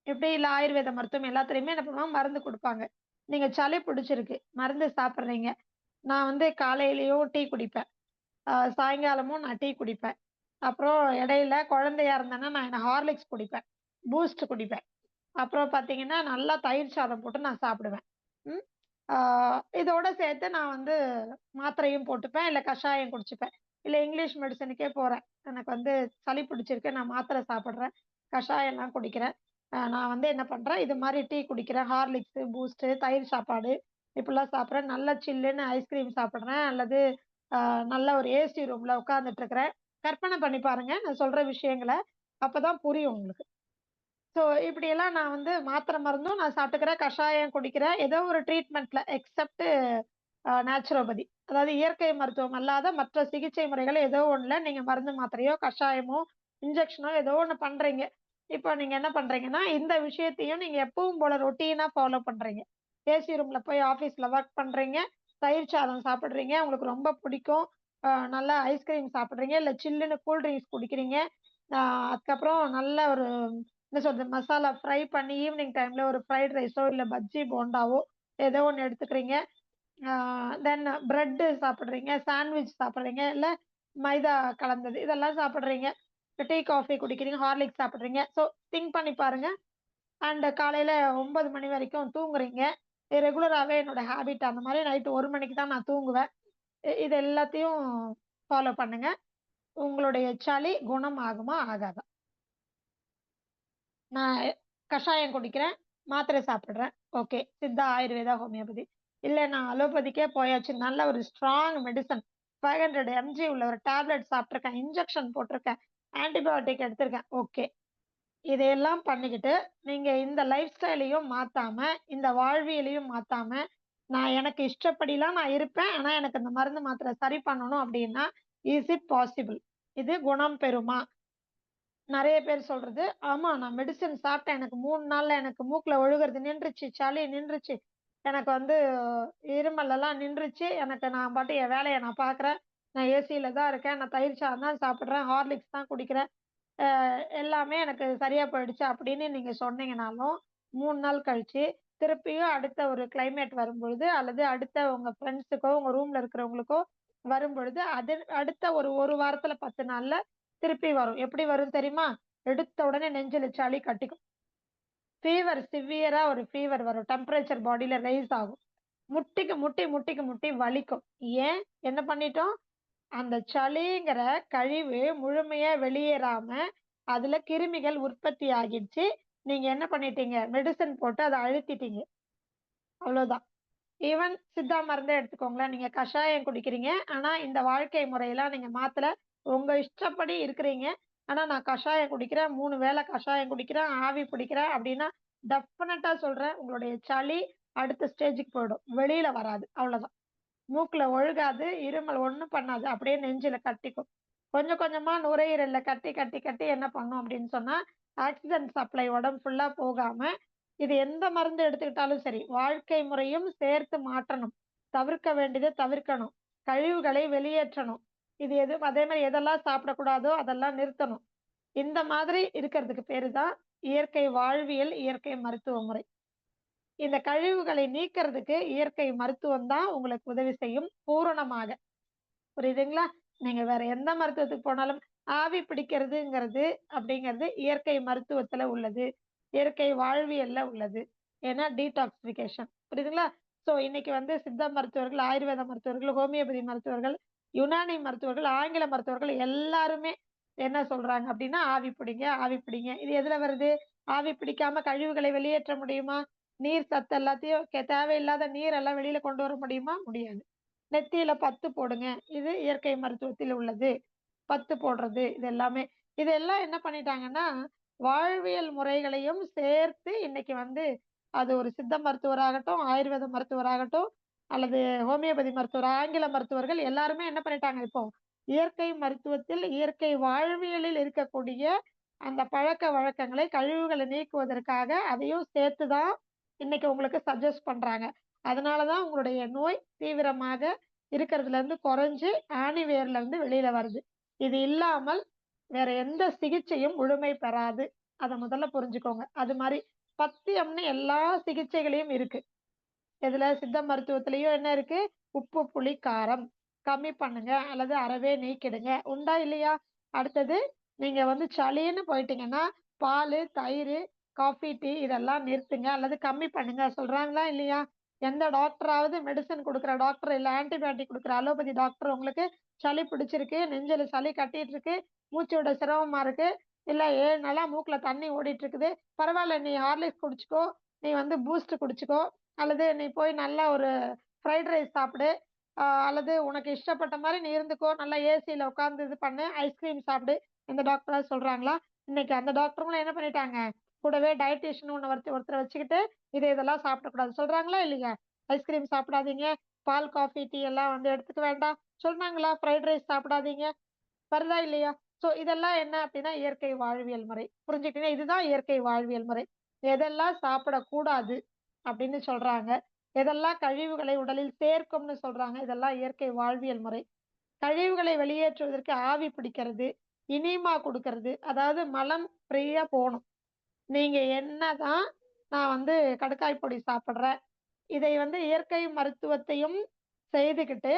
இப்படி இல்ல ஆயுர்வேத மருத்துவம் எல்லாத்துலயுமே என்ன பண்ணுவாங்க, மருந்து குடுப்பாங்க. நீங்க சளி பிடிச்சிருக்கு, மருந்து சாப்பிடுறீங்க. நான் காலையிலயும் டீ குடிப்பேன். சாயங்காலமும் நான் டீ குடிப்பேன். அப்புறம் இடையில குழந்தையா இருந்தேன்னா, நான் ஹார்லிக்ஸ் குடிப்பேன். பூஸ்ட் குடிப்பேன். அப்புறம் பார்த்தீங்கன்னா, நல்லா தயிர் சாதம் போட்டு நான் சாப்பிடுவேன். ம். ஆ இதோட சேர்த்து நான் மாத்திரையும் போட்டுப்பேன். இல்ல கஷாயம் குடிச்சுப்பேன். இல்ல இங்கிலீஷ் மெடிசினுக்கே போறேன். எனக்கு சளி பிடிச்சிருக்கு. நான் மாத்திரை சாப்பிடுறேன். கஷாயம்லாம் குடிக்கிறேன். நான் என்ன பண்றேன், இது மாரி டீ குடிக்கிறேன். ஹார்லிக்ஸு, பூஸ்ட்டு, தயிர் சாப்பாடு இப்படிலாம் சாப்பிடுறேன். நல்ல சில்லுன்னு ஐஸ்கிரீம் சாப்பிடுறேன். அல்லது நல்ல ஒரு ஏசி ரூம்ல உட்கார்ந்துட்டு இருக்கிறேன். கற்பனை பண்ணி பாருங்க. நான் சொல்ற விஷயங்கள. அப்பதான் புரியும் உங்களுக்கு. ஸோ இப்படியெல்லாம் நான் மாத்திரை மருந்தும் நான் சாப்பிட்டுக்கிறேன், கஷாயம் குடிக்கிறேன். ஏதோ ஒரு ட்ரீட்மெண்ட்ல எக்ஸெப்ட் நேச்சுரோபதி. அதாவது இயற்கை மருத்துவம் அல்லாத மற்ற சிகிச்சை முறைகள் ஏதோ ஒண்ணுல நீங்க மருந்து மாத்திரையோ, கஷாயமோ, இன்ஜெக்ஷனோ ஏதோ ஒண்ணு பண்றீங்க. இப்போ நீங்க என்ன பண்றீங்கன்னா, இந்த விஷயத்தையும் நீங்க எப்பவும் போல ரொட்டீனா ஃபாலோ பண்றீங்க. ஏசி ரூம்ல போய் ஆஃபீஸ்ல ஒர்க் பண்றீங்க. தயிர் சாதம் சாப்பிடுறீங்க. உங்களுக்கு ரொம்ப பிடிக்கும். நல்லா ஐஸ்கிரீம் சாப்பிடுறீங்க. இல்ல சில்லுன்னு கூல் ட்ரிங்க்ஸ் குடிக்கிறீங்க. அ அதுக்கப்புறம் நல்ல ஒரு என்ன சொல்றது, மசாலா ஃப்ரை பண்ணி ஈவினிங் டைம்ல ஒரு ஃப்ரைட் ரைஸோ, இல்ல பஜ்ஜி, போண்டாவோ ஏதோ ஒண்ணு எடுத்துக்கிறீங்க. தென் பிரெட் சாப்பிடுறீங்க, சாண்ட்விச் சாப்பிடுறீங்க, இல்ல மைதா கலந்தது இதெல்லாம் சாப்பிடுறீங்க. டீ, காஃபி குடிக்கிறீங்க, ஹார்லிக்ஸ் சாப்பிடுறீங்க. ஸோ திங்க் பண்ணி பாருங்க. அண்ட் காலையில 9 மணி வரைக்கும் தூங்குறீங்க. ரெகுலராவே என்னோட ஹேபிட் அந்த மாரி நைட் 1 மணிக்கு தான் நான் தூங்குவேன். இது எல்லாத்தையும் ஃபாலோ பண்ணுங்க. உங்களுடைய சளி குணமாகுமா? ஆகாதா? நான் கஷாயம் குடிக்கிறேன், மாத்திரை சாப்பிடுறேன். ஓகே. சித்தா, ஆயுர்வேதா, ஹோமியோபதி. இல்ல நான் அலோபதிக்கே போயாச்சு. நல்ல ஒரு ஸ்ட்ராங் மெடிசின் 500 எம்ஜி உள்ள ஒரு டேப்லெட் சாப்பிட்டுருக்கேன். இன்ஜெக்ஷன் போட்டிருக்கேன். ஆன்டிபயோட்டிக் எடுத்திருக்கேன். ஓகே. இதையெல்லாம் பண்ணிக்கிட்டு, நீங்க இந்த லைஃப் ஸ்டைலையும் மாத்தாம, இந்த வாழ்வியலையும் மாத்தாம, நான் எனக்கு இஷ்டப்படிலாம் நான் இருப்பேன். ஆனா, எனக்கு இந்த மருந்து, மாத்திரை சரி பண்ணணும் அப்டின்னா, இஸ் இட் பாசிபிள்? இது குணம் பெறுமா? நெறைய பேர் சொல்றது, ஆமா நான் மெடிசின் சாப்பிட்டேன். எனக்கு 3 நாள்ல எனக்கு மூக்குல ஒழுகுறது நின்றுச்சு. சளி நின்றுச்சு. எனக்கு இருமல் எல்லாம் நின்றுச்சு. நான் பாட்டு என் வேலைய நான் பார்க்குறேன். நான் ஏசில தான் இருக்கேன். நான் தயிர் சாதம் தான் சாப்பிடுறேன். ஹார்லிக்ஸ் தான் குடிக்கிறேன். எல்லாமே எனக்கு சரியா போயிடுச்சு அப்படின்னு நீங்க சொன்னீங்கனாலும், 3 நாள் கழிச்சு, திருப்பியும் அடுத்த ஒரு கிளைமேட் வரும்பொழுது, அல்லது அடுத்த உங்க ஃப்ரெண்ட்ஸுக்கோ, உங்க ரூம்ல இருக்கிறவங்களுக்கோ வரும்பொழுது, அது அடுத்த ஒரு 1 வாரத்துல 10 நாள்ல திருப்பி வரும். எப்படி வரும் தெரியுமா? எடுத்த உடனே நெஞ்சில சளி கட்டிக்கும். ஃபீவர் சிவியரா ஒரு ஃபீவர் வரும். டெம்பரேச்சர் பாடியில ரைஸ் ஆகும். முட்டிக்கு முட்டி, முட்டிக்கு முட்டி வலிக்கும். ஏன்? என்ன பண்ணிட்டோம்? அந்த சளிங்கிற கழிவு முழுமையா வெளியேறாம, அதுல கிருமிகள் உற்பத்தி ஆகிடுச்சு. நீங்க என்ன பண்ணிட்டீங்க? மெடிசின் போட்டு அத அழுத்திட்டீங்க. அவ்வளோதான். ஈவன் சித்தா மருந்தே எடுத்துக்கோங்களேன். நீங்க கஷாயம் குடிக்கிறீங்க. ஆனா இந்த வாழ்க்கை முறையெல்லாம் நீங்க மாத்தல. உங்க இஷ்டப்படி இருக்கிறீங்க. ஆனா நான் கஷாயம் குடிக்கிறேன். 3 வேளை கஷாயம் குடிக்கிறேன், ஆவி பிடிக்கிறேன் அப்படின்னா, டெஃபினட்டா சொல்றேன். உங்களுடைய சளி அடுத்த ஸ்டேஜ்க்கு போயிடும். வெளியில வராது. அவ்வளவுதான். மூக்குல ஒழுகாது, இருமல் ஒண்ணும் பண்ணாது. அப்படியே நெஞ்சில கட்டிக்கும். கொஞ்சம் கொஞ்சமா நுரையீரல்ல கட்டி, கட்டி, கட்டி என்ன பண்ணும் அப்படின்னு சொன்னா, ஆக்ஸிஜன் சப்ளை உடம்பு ஃபுல்லா போகாம, இது எந்த மருந்து எடுத்துக்கிட்டாலும் சரி, வாழ்க்கை முறையும் சேர்த்து மாற்றணும். தவிர்க்க வேண்டியதை தவிர்க்கணும். கழிவுகளை வெளியேற்றணும். இது அதே மாரி எதெல்லாம் சாப்பிடக்கூடாதோ அதெல்லாம் நிறுத்தணும். இந்த மாதிரி இருக்கிறதுக்கு பேரு தான் இயற்கை வாழ்வியல், இயற்கை மருத்துவ முறை. இந்த கழிவுகளை நீக்கிறதுக்கு இயற்கை மருத்துவம் தான் உங்களுக்கு உதவி செய்யும் பூரணமாக. புரியுதுங்களா? நீங்க வேற எந்த மருத்துவத்துக்கு போனாலும் ஆவி பிடிக்கிறதுங்கிறது அப்படிங்கிறது இயற்கை மருத்துவத்துல உள்ளது. இயற்கை வாழ்வியல்ல உள்ளது. ஏன்னா டீடாக்சிஃபிகேஷன். புரியுதுங்களா? சோ இன்னைக்கு வந்து சித்த மருத்துவர்கள், ஆயுர்வேத மருத்துவர்கள், ஹோமியோபதி மருத்துவர்கள், யுனானி மருத்துவர்கள், ஆங்கில மருத்துவர்கள் எல்லாருமே என்ன சொல்றாங்க அப்படின்னா, ஆவி பிடிங்க, ஆவி பிடிங்க. இது எதுல வருது? ஆவி பிடிக்காம கழிவுகளை வெளியேற்ற முடியுமா? நீர் சத்து எல்லாத்தையும் தேவையில்லாத நீரெல்லாம் வெளியில கொண்டு வர முடியுமா? முடியாது. நெத்தியில பத்து போடுங்க. இது இயற்கை மருத்துவத்தில் உள்ளது. பத்து போடுறது இது எல்லாமே. இதெல்லாம் என்ன பண்ணிட்டாங்கன்னா, வாழ்வியல் முறைகளையும் சேர்த்து இன்னைக்கு வந்து அது ஒரு சித்த மருத்துவராகட்டும், ஆயுர்வேத மருத்துவராகட்டும், அல்லது ஹோமியோபதி மருத்துவர், ஆங்கில மருத்துவர்கள் எல்லாருமே என்ன பண்ணிட்டாங்க இப்போ, இயற்கை மருத்துவத்தில், இயற்கை வாழ்வியலில் இருக்கக்கூடிய அந்த பழக்கவழக்கங்களை, கழிவுகளை நீக்குவதற்காக அதையும் சேர்த்து தான் இன்னைக்கு உங்களுக்கு சஜெஸ்ட் பண்றாங்க. அதனால தான் உங்களுடைய நோய் தீவிரமாக இருக்கிறதுலருந்து குறைஞ்சு ஆணிவேர்ல இருந்து வெளியில வருது. இது இல்லாமல் வேற எந்த சிகிச்சையும் முழுமை பெறாது. அத முதல்ல புரிஞ்சுக்கோங்க. அது மாரி பத்தியம்னு எல்லா சிகிச்சைகளையும் இருக்கு. இதுல சித்த மருத்துவத்திலயும் என்ன இருக்கு? உப்பு, புளி, காரம் கம்மி பண்ணுங்க அல்லது அறவே நீக்கிடுங்க. உண்டா இல்லையா? அடுத்தது நீங்க வந்து சளின்னு போயிட்டீங்கன்னா, பாலு, தயிரு, காஃபி, டீ இதெல்லாம் நிறுத்துங்க அல்லது கம்மி பண்ணுங்க சொல்றாங்களா இல்லையா? எந்த டாக்டராவது மெடிசின் குடுக்குற டாக்டர் இல்ல ஆன்டிபயோட்டிக் குடுக்குற அலோபதி டாக்டர் உங்களுக்கு சளி பிடிச்சிருக்கு, நெஞ்சில சளி கட்டிட்டு இருக்கு, மூச்சு விட சிரமமா இருக்கு, இல்ல 7 நாளா மூக்குல தண்ணி ஓடிட்டு இருக்குது. பரவால்ல நீ ஹார்லிக்ஸ் குடிச்சுக்கோ, நீ வந்து பூஸ்ட் குடிச்சுக்கோ, அல்லது நீ போய் நல்லா ஒரு ஃப்ரைட் ரைஸ் சாப்பிடு. அல்லது உனக்கு இஷ்டப்பட்ட மாரி நீ இருந்துக்கோ. நல்லா ஏசில உட்கார்ந்து இது பண்ணு. ஐஸ்கிரீம் சாப்பிடு. எந்த டாக்டராவது சொல்றாங்களா? இன்னைக்கு அந்த டாக்டருங்களும் என்ன பண்ணிட்டாங்க, கூடவே டயட்டீஷியன் ஒருத்தர வச்சுக்கிட்டு, இதெல்லாம் சாப்பிடக்கூடாது சொல்றாங்களா இல்லையா? ஐஸ்கிரீம் சாப்பிடாதீங்க. பால், காஃபி, டீ எல்லாம் வந்து எடுத்துக்க வேண்டாம். சொன்னாங்களா? ஃப்ரைட் ரைஸ் சாப்பிடாதீங்க. வருதா இல்லையா? சோ இதெல்லாம் என்ன அப்படின்னா இயற்கை வாழ்வியல் முறை. புரிஞ்சுக்கிட்டீங்க? இதுதான் இயற்கை வாழ்வியல் முறை. எதெல்லாம் சாப்பிடக்கூடாது அப்படின்னு சொல்றாங்க. எதெல்லாம் கழிவுகளை உடலில் சேர்க்கும்னு சொல்றாங்க. இதெல்லாம் இயற்கை வாழ்வியல் முறை. கழிவுகளை வெளியேற்றுவதற்கு ஆவி பிடிக்கிறது, இனிமா குடுக்கறது, அதாவது மலம் ஃப்ரீயா போணும். நீங்க என்னதான் நான் வந்து கடுக்காய் பொடி சாப்பிடுறேன். இதை வந்து இயற்கை மருத்துவத்தையும் செய்துகிட்டு,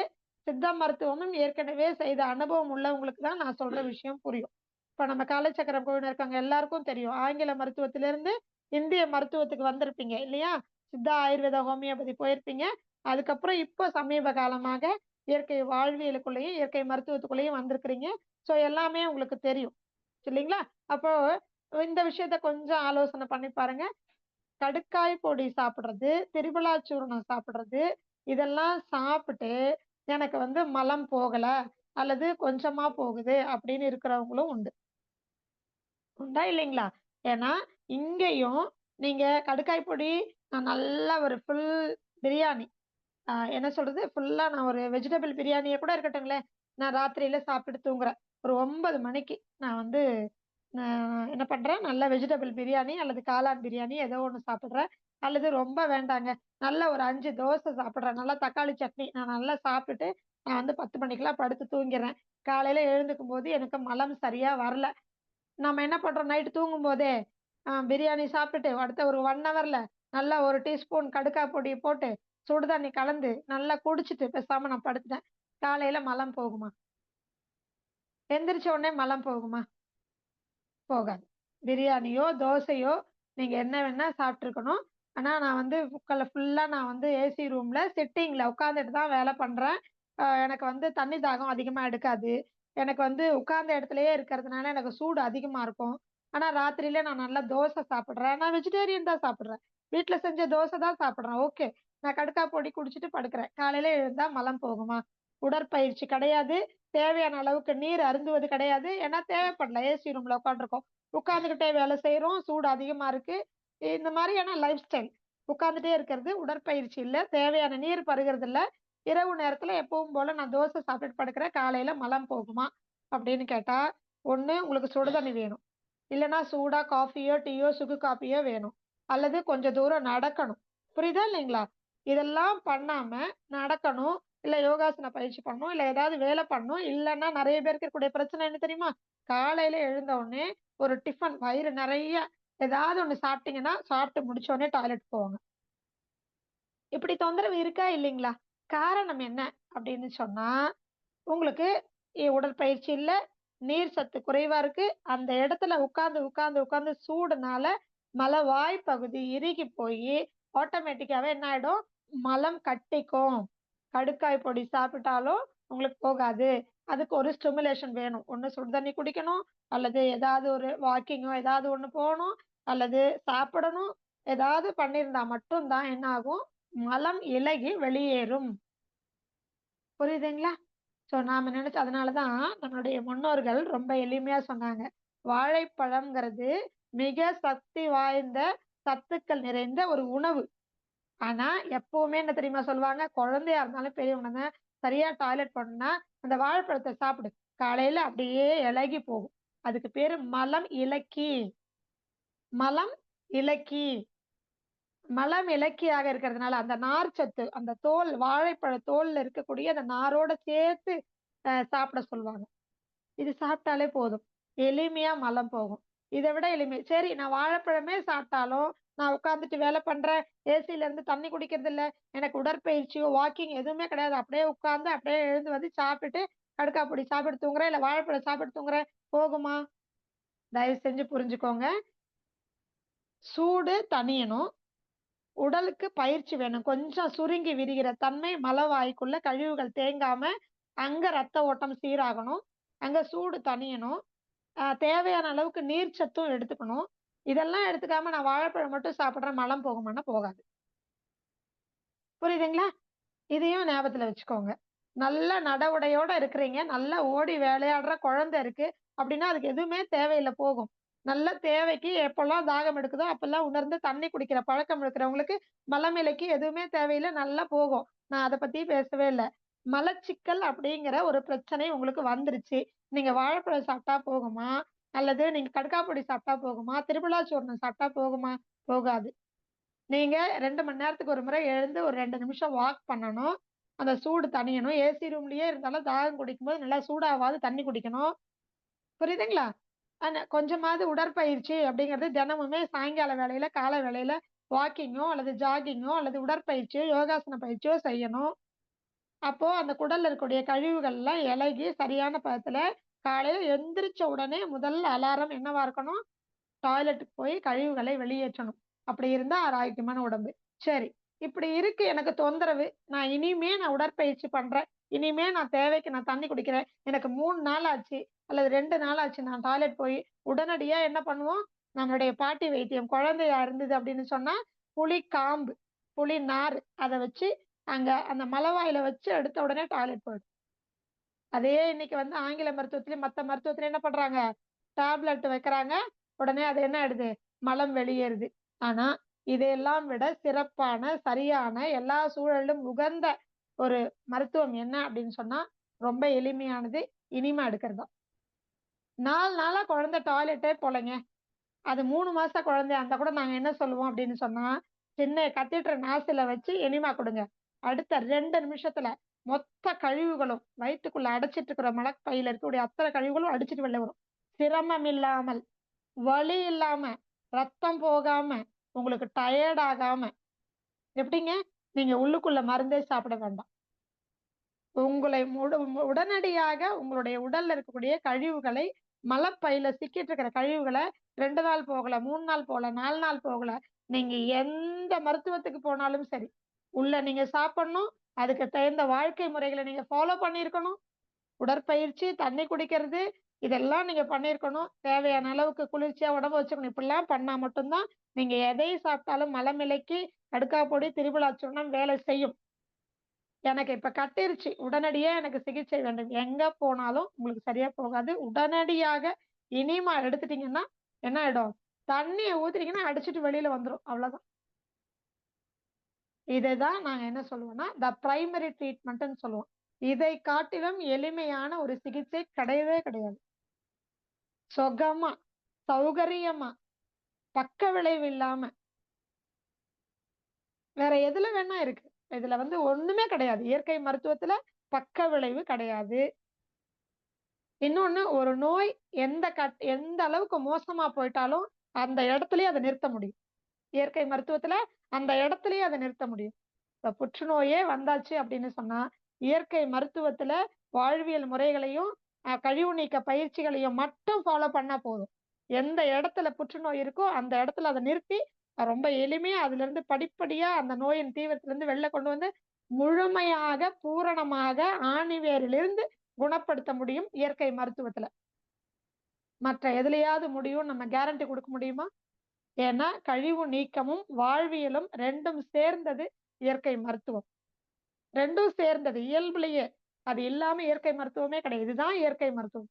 சித்த மருத்துவமும் ஏற்கனவே செய்த அனுபவம் உள்ளவங்களுக்கு தான் நான் சொல்ற விஷயம் புரியும். இப்ப நம்ம காலச்சக்கரம் குழுவினர் இருக்காங்க எல்லாருக்கும் தெரியும். ஆங்கில மருத்துவத்திலிருந்து இந்திய மருத்துவத்துக்கு வந்திருப்பீங்க இல்லையா? சித்தா, ஆயுர்வேதா, ஹோமியோபதி போயிருப்பீங்க. அதுக்கப்புறம் இப்போ சமீப காலமாக இயற்கை வாழ்வியலுக்குள்ளேயும், இயற்கை மருத்துவத்துக்குள்ளேயும் வந்திருக்கிறீங்க. சோ எல்லாமே உங்களுக்கு தெரியும். இல்லைங்களா? அப்போ இந்த விஷயத்த கொஞ்சம் ஆலோசனை பண்ணி பாருங்க. கடுக்காய் பொடி சாப்பிடுறது, திரிபலா சூர்ணம் சாப்பிடுறது, இதெல்லாம் சாப்பிட்டு எனக்கு வந்து மலம் போகல அல்லது கொஞ்சமா போகுது அப்படின்னு இருக்கிறவங்களும் உண்டு. உண்டா இல்லைங்களா? ஏன்னா இங்கேயும் நீங்க கடுக்காய் பொடி நான் நல்லா ஒரு ஃபுல் பிரியாணி என்ன சொல்றது? ஃபுல்லா நான் ஒரு வெஜிடபிள் பிரியாணியே கூட இருக்கட்டுங்களேன். நான் ராத்திரியில சாப்பிட்டு தூங்குறேன். ஒரு 9 மணிக்கு நான் வந்து என்ன பண்றேன், நல்ல வெஜிடபிள் பிரியாணி அல்லது காளான் பிரியாணி ஏதோ ஒண்ணு சாப்பிடுறேன். அல்லது ரொம்ப வேண்டாங்க. நல்ல ஒரு 5 தோசை சாப்பிடுறேன். நல்லா தக்காளி சட்னி நான் நல்லா சாப்பிட்டுட்டு, நான் வந்து 10 மணிக்கெல்லாம் படுத்து தூங்கிறேன். காலையில எழுந்துக்கும்போது எனக்கு மலம் சரியா வரல. நம்ம என்ன பண்றோம் நைட் தூங்கும்போதே, பிரியாணி சாப்பிட்டுட்டு அடுத்த ஒரு 1 ஹவர்ல நல்லா 1 டீஸ்பூன் கடுக்காய் பொடிய போட்டு, சுடு தண்ணி கலந்து நல்லா குடிச்சிட்டு பேசாம நான் படுத்துட்டேன். காலையில மலம் போகுமா? எந்திரிச்ச உடனே மலம் போகுமா? போகாது. பிரியாணியோ, தோசையோ நீங்க என்ன வேணா சாப்பிட்டுருக்கணும். ஆனா நான் வந்து ஃபுல்லா நான் வந்து ஏசி ரூம்ல சிட்டிங்ல உட்கார்ந்துட்டு தான் வேலை பண்றேன். எனக்கு வந்து தண்ணி தாகம் அதிகமா எடுக்காது. எனக்கு வந்து உட்கார்ந்த இடத்திலேயே இருக்கிறதுனால எனக்கு சூடு அதிகமா இருக்கும். ஆனா ராத்திரியில நான் நல்லா தோசை சாப்பிடுறேன். நான் வெஜிடேரியன் தான் சாப்பிடுறேன். வீட்ல செஞ்ச தோசை தான் சாப்பிடுறேன். ஓகே. நான் கடுக்கா பொடி குடிச்சிட்டு படுக்கிறேன். காலையில எழுந்தா மலம் போகுமா? உடற்பயிற்சி கிடையாது. தேவையான அளவுக்கு நீர் அருந்துவது கிடையாது. ஏன்னா தேவைப்படல. ஏசி ரூம்ல உட்காந்துருக்கோம். உட்கார்ந்துகிட்டே வேலை செய்றோம். சூடு அதிகமா இருக்கு. இந்த மாதிரியான லைஃப் ஸ்டைல். உட்கார்ந்துட்டே இருக்கிறது உடற்பயிற்சி இல்ல. தேவையான நீர் பருகிறது இல்ல. இரவு நேரத்துல எப்பவும் போல நான் தோசை சாப்பிட்டுட்டு படுக்கிறேன். காலையில மலம் போகுமா? அப்படின்னு கேட்டா, ஒண்ணு உங்களுக்கு சுடுதண்ணி வேணும். இல்லன்னா சூடா காஃபியோ, டீயோ, சுக்கு காப்பியோ வேணும். அல்லது கொஞ்சம் தூரம் நடக்கணும். புரியுதா இல்லைங்களா? இதெல்லாம் பண்ணாம நடக்கணும், இல்ல யோகாசன பயிற்சி பண்ணணும், இல்ல ஏதாவது வேலை பண்ணணும். இல்லன்னா நெறைய பேருக்கு இருக்கக்கூடிய பிரச்சனை என்ன தெரியுமா? காலையில எழுந்த உடனே ஒரு டிஃபன் வயிறு நெறைய ஏதாவது ஒண்ணு சாப்பிட்டீங்கன்னா, சாப்பிட்டு முடிச்ச உடனே டாய்லெட் போவாங்க. இப்படி தொந்தரவு இருக்கா இல்லைங்களா? காரணம் என்ன அப்படின்னு சொன்னா, உங்களுக்கு உடற்பயிற்சி இல்ல, நீர் சத்து குறைவா இருக்கு. அந்த இடத்துல உட்கார்ந்து சூடுனால மலவாய் பகுதி இறுகி போயி, ஆட்டோமேட்டிக்காவே என்ன ஆயிடும்? மலம் கட்டிக்கும். கடுக்காய் பொடி சாப்பிட்டாலும் உங்களுக்கு போகாது. அதுக்கு ஒரு ஸ்டிமுலேஷன் வேணும். ஒண்ணு சுடு தண்ணி குடிக்கணும், அல்லது ஏதாவது ஒரு வாக்கிங்கோ ஏதாவது ஒண்ணு போணும், அல்லது சாப்பிடணும். ஏதாவது பண்ணியிருந்தா மட்டும் தான் என்ன ஆகும்? மலம் இளகி வெளியேறும். புரியுதுங்களா? சோ நாம நினைச்ச அதனாலதான் நம்மளுடைய முன்னோர்கள் ரொம்ப எளிமையா சொன்னாங்க. வாழைப்பழம்ங்கிறது மிக சக்தி வாய்ந்த சத்துக்கள் நிறைந்த ஒரு உணவு. ஆனா எப்பவுமே என்ன தெரியுமா சொல்லுவாங்க? குழந்தையா இருந்தாலும் பெரியவங்க சரியா டாய்லெட் போகணும்னா, அந்த வாழைப்பழத்த சாப்பிடு. காலையில அப்படியே இளகி போகும். அதுக்கு பேரு மலம் இளக்கி. மலம் இளக்கி. மலம் இலக்கியாக இருக்கிறதுனால அந்த நார் சத்து, அந்த தோல் வாழைப்பழ தோல்ல இருக்கக்கூடிய அந்த நாரோட சேர்த்து சாப்பிட சொல்லுவாங்க. இது சாப்பிட்டாலே போதும். எளிமையா மலம் போகும். இதை விட எளிமை. சரி நான் வாழைப்பழமே சாப்பிட்டாலும், நான் உட்கார்ந்துட்டு வேலை பண்றேன். ஏசில இருந்து தண்ணி குடிக்கிறது இல்ல. எனக்கு உடற்பயிற்சியோ, வாக்கிங் எதுவுமே கிடையாது. அப்படியே உட்கார்ந்து அப்படியே எழுந்து வந்து சாப்பிட்டுட்டு கடுக்கா பொடி சாப்பிட்டு தூங்குறேன். இல்ல வாழைப்பழம் சாப்பிட்டு தூங்குறேன். போகுமா? தயவு செஞ்சு புரிஞ்சுக்கோங்க. சூடு தணியணும். உடலுக்கு பயிற்சி வேணும். கொஞ்சம் சுருங்கி விரிகிற தன்மை மலவாய்க்குள்ள கழிவுகள் தேங்காம, அங்க ரத்த ஓட்டம் சீராகணும். அங்க சூடு தணியணும். தேவையான அளவுக்கு நீர் சத்தும் எடுத்துக்கணும். இதெல்லாம் எடுத்துக்காம நான் வாழைப்பழம் மட்டும் சாப்பிடுறேன், மலம் போகுமான்னா போகாது. புரியுதுங்களா? இதையும் ஞாபகத்துல வச்சுக்கோங்க. நல்ல நட உடையோட இருக்கிறீங்க, நல்லா ஓடி விளையாடுற குழந்தை இருக்கு அப்படின்னா, அதுக்கு எதுவுமே தேவையில்ல போகும். நல்ல தேவைக்கு எப்பல்லாம் தாகம் எடுக்குதோ, அப்பல்லாம் உணர்ந்து தண்ணி குடிக்கிற பழக்கம் இருக்கிறவங்களுக்கு, மலமிளைக்கு எதுவுமே தேவையில்ல, நல்லா போகும். நான் அத பத்தி பேசவே இல்ல. மலச்சிக்கல் அப்படிங்கிற ஒரு பிரச்சனை உங்களுக்கு வந்துருச்சு. நீங்க வாழைப்பழம் சாப்பிட்டா போகுமா? அல்லது நீங்க கடுக்காப்பொடி சாப்பிட்டா போகுமா? திரிபலா சூர்ணம் சாப்பிட்டா போகுமா? போகாது. நீங்க 2 மணி நேரத்துக்கு ஒரு முறை எழுந்து ஒரு 2 நிமிஷம் வாக் பண்ணணும். அந்த சூடு தணியணும். ஏசி ரூம்லயே இருந்தாலும் தாகம் குடிக்கும்போது நல்லா சூடாவாது தண்ணி குடிக்கணும். புரியுதுங்களா? கொஞ்சமாவது உடற்பயிற்சி அப்படிங்கிறது தினமுமே சாயங்கால வேளையில, காலை வேளையில வாக்கிங்கோ அல்லது ஜாகிங்கோ அல்லது உடற்பயிற்சியோ, யோகாசன பயிற்சியோ செய்யணும். அப்போ அந்த குடல்ல இருக்கக்கூடிய கழிவுகள்லாம் இளகி சரியான பதத்துல காலையில எந்திரிச்ச உடனே முதல் அலாரம் என்னவா இருக்கணும்? டாய்லெட்டுக்கு போய் கழிவுகளை வெளியேற்றணும். அப்படி இருந்தா ஆரோக்கியமான உடம்பு. சரி. இப்படி இருக்கு எனக்கு தொந்தரவு. நான் உடற்பயிற்சி பண்றேன். இனிமே நான் தேவைக்கு நான் தண்ணி குடிக்கிறேன். எனக்கு 3 நாள் ஆச்சு அல்லது 2 நாள் ஆச்சு நான் டாய்லெட் போய். உடனடியா என்ன பண்ணுவோம்? நம்மளுடைய பாட்டி வைத்தியம் குழந்தையா இருந்தது அப்படின்னு சொன்னா, புளி காம்பு, புளி நாறு அத வச்சு அங்க அந்த மலவாயில வச்சு எடுத்த உடனே டாய்லெட் போயிடும். அதே இன்னைக்கு வந்து ஆங்கில மருத்துவத்திலயும் மத்த மருத்துவத்திலயும் என்ன பண்றாங்க? டேப்லெட் வைக்கிறாங்க. உடனே அது என்ன ஆயிடுது? மலம் வெளியேறுது. ஆனா, இதையெல்லாம் விட சிறப்பான, சரியான, எல்லா சூழலிலும் உகந்த ஒரு மருத்துவம் என்ன அப்படின்னு சொன்னா, ரொம்ப எளிமையானது. இனிமை எடுக்கிறது தான். 4 நாளா குழந்தை டாய்லெட்டே போலங்க. அது 3 மாச குழந்தையா இருந்தா கூட நாங்க என்ன சொல்லுவோம் அப்படின்னு சொன்னா, சின்ன கத்தீட்ர நாசில வச்சு எனிமா குடுங்க. அடுத்த 2 நிமிஷத்துல மொத்த கழிவுகளும் வயித்துக்குள்ள அடைச்சிட்டு இருக்கிற மலப்பையில இருக்கக்கூடிய அத்தனை கழிவுகளும் அடிச்சிட்டு வெளில வரும். சிரமம் இல்லாமல், வலி இல்லாம, ரத்தம் போகாம, உங்களுக்கு டயர்ட் ஆகாம. எப்படிங்க? நீங்க உள்ளுக்குள்ள மருந்தே சாப்பிட வேண்டாம். உங்களை உடனடியாக உங்களுடைய உடல்ல இருக்கக்கூடிய கழிவுகளை மலப்பையில சிக்கிட்டு இருக்கிற கழிவுகளை 2 நாள் போகல, 3 நாள் போகல, 4 நாள் போகல. நீங்க எந்த மருத்துவத்துக்கு போனாலும் சரி. உள்ள நீங்க சாப்பிடணும். அதுக்கு தகுந்த வாழ்க்கை முறைகளை நீங்க ஃபாலோ பண்ணியிருக்கணும். உடற்பயிற்சி, தண்ணி குடிக்கிறது இதெல்லாம் நீங்க பண்ணியிருக்கணும். தேவையான அளவுக்கு குளிர்ச்சியா உடம்பு வச்சுக்கணும். இப்படிலாம் பண்ணா மட்டும்தான் நீங்க எதை சாப்பிட்டாலும் மலமிளைக்கு கடுக்கா பொடி திரிபுலா சூர்ணம் வேலை செய்யும். எனக்கு இப்ப கட்டிருச்சு, உடனடியா எனக்கு சிகிச்சை வேண்டும். எங்க போனாலும் உங்களுக்கு சரியா போகாது. உடனடியாக இனிமா எடுத்துட்டீங்கன்னா என்ன ஆயிடும், தண்ணிய ஊத்துறீங்கன்னா அடிச்சிட்டு வெளியில வந்துரும். அவ்வளவுதான். இதைதான் நாங்க என்ன சொல்லுவோம்னா த பிரைமரி ட்ரீட்மெண்ட்னு சொல்லுவோம். இதை காட்டிலும் எளிமையான ஒரு சிகிச்சை கிடையவே கிடையாது. சுகமா, சௌகரியமா, பக்க விளைவு இல்லாம வேற எதுல வேணா இருக்கு. இதுல ஒண்ணுமே கிடையாது. இயற்கை மருத்துவத்துல பக்க விளைவு கிடையாது. இன்னொன்னு, ஒரு நோய் எந்த அளவுக்கு மோசமா போயிட்டாலும் அந்த இடத்துலயே அதை நிறுத்த முடியும். இயற்கை மருத்துவத்துல அந்த இடத்துலயே அதை நிறுத்த முடியும். இப்ப புற்றுநோயே வந்தாச்சு அப்படின்னு சொன்னா இயற்கை மருத்துவத்துல வாழ்வியல் முறைகளையும் கழிவு நீக்க பயிற்சிகளையும் மட்டும் ஃபாலோ பண்ணா போதும். எந்த இடத்துல புற்றுநோய் இருக்கோ அந்த இடத்துல அதை நிறுத்தி ரொம்ப எளிமையா அதுல இருந்து படிப்படியா அந்த நோயின் தீவிரத்திலிருந்து வெளில கொண்டு வந்து முழுமையாக பூரணமாக ஆணிவேரிலிருந்து குணப்படுத்த முடியும் இயற்கை மருத்துவத்துல. மற்ற எதுலயாவது முடியும் நம்ம கேரண்டி கொடுக்க முடியுமா? ஏன்னா கழிவு நீக்கமும் வாழ்வியலும் ரெண்டும் சேர்ந்தது இயற்கை மருத்துவம். ரெண்டும் சேர்ந்தது இயல்புலயே. அது இல்லாம இயற்கை மருத்துவமே கிடையாது. இதுதான் இயற்கை மருத்துவம்.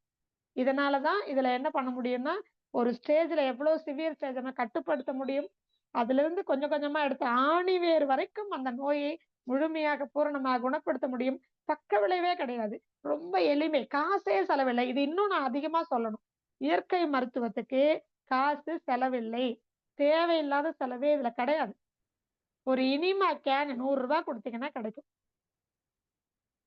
இதனாலதான் இதுல என்ன பண்ண முடியும்னா, ஒரு ஸ்டேஜ்ல எவ்வளவு சிவியர் ஸ்டேஜ் கட்டுப்படுத்த முடியும். அதுல இருந்து கொஞ்சம் கொஞ்சமா எடுத்து ஆணிவேர் வரைக்கும் அந்த நோயை முழுமையாக பூரணமாக குணப்படுத்த முடியும். பக்க விளைவே கிடையாது. ரொம்ப எளிமை. காசே செலவில்லை. இது இன்னும் நான் அதிகமா சொல்லணும். இயற்கை மருத்துவத்துக்கு காசு செலவில்லை. தேவையில்லாத செலவே இதுல கிடையாது. ஒரு இனிமா கேன் 100 ரூபாய் கொடுத்தீங்கன்னா கிடைக்கும்.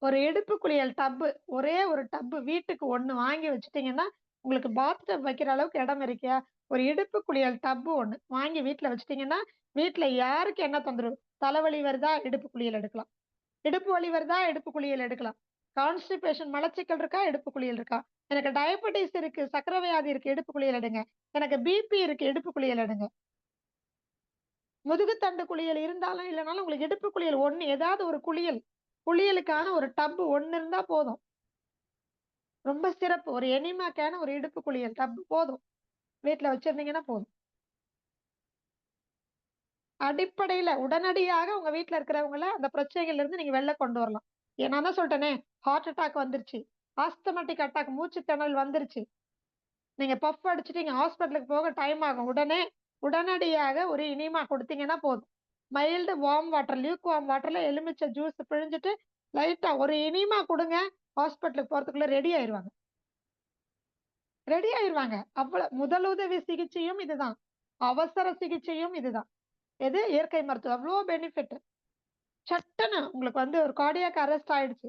ஒரு இடுப்பு குளியல் டப்பு, ஒரே ஒரு டப்பு வீட்டுக்கு 1 வாங்கி வச்சுட்டீங்கன்னா உங்களுக்கு பாத் டப் வைக்கிற அளவுக்கு இடம் இருக்கியா? ஒரு இடுப்பு குளியல் டப்பு 1 வாங்கி வீட்டுல வச்சுட்டீங்கன்னா வீட்டுல யாருக்கு என்ன தொந்தரவு? தலைவலி வருதா, இடுப்பு குளியல் எடுக்கலாம். இடுப்பு வலி வருதா, இடுப்பு குளியல் எடுக்கலாம். கான்ஸ்டிபேஷன், மலச்சிக்கல் இருக்கா, இடுப்பு குளியல் இருக்கா? எனக்கு டயபெட்டிஸ் இருக்கு, சக்கரை வியாதி இருக்கு, இடுப்பு குளியல் எடுங்க. எனக்கு பிபி இருக்கு, இடுப்பு குளியல் எடுங்க. முதுகுத்தண்டு குளியல் இருந்தாலும் இல்லைனாலும் உங்களுக்கு இடுப்பு குளியல் 1, ஏதாவது ஒரு குளியலுக்கான ஒரு டப் 1 இருந்தா போதும். ரொம்ப சிறப்பு. ஒரு எனிமாக்கான ஒரு இடுப்பு குளியல் டப் போதும். வீட்டுல வச்சிருந்தீங்கன்னா போதும். அடிப்படையில உடனடியாக உங்க வீட்டுல இருக்கிறவங்கள அந்த பிரச்சனைகள்ல இருந்து நீங்க வெளில கொண்டு வரலாம். நான் தான் சொல்லிட்டேனே, ஹார்ட் அட்டாக் வந்துருச்சு, ஆஸ்தமேட்டிக் அட்டாக், மூச்சு திணறல் வந்துருச்சு, நீங்க பஃப் அடிச்சுட்டீங்க, ஹாஸ்பிட்டலுக்கு போக டைம் ஆகும். உடனடியாக ஒரு இனிமா கொடுத்தீங்கன்னா போதும். Mild warm water, lukewarm வாட்டர்ல எலுமிச்சை ஜூஸ் பிழிஞ்சிட்டு லைட்டா ஒரு இனிமா கொடுங்க, ஹாஸ்பிட்டலுக்கு போறதுக்குள்ள ரெடி ஆயிருவாங்க. அவ்வளவு. முதலுதவி சிகிச்சையும் இதுதான், அவசர சிகிச்சையும் இதுதான். எது? இயற்கை மருத்துவம். அவ்வளோ பெனிஃபிட். சட்டுன்னு உங்களுக்கு ஒரு கார்டியாக் அரெஸ்ட் ஆயிடுச்சு,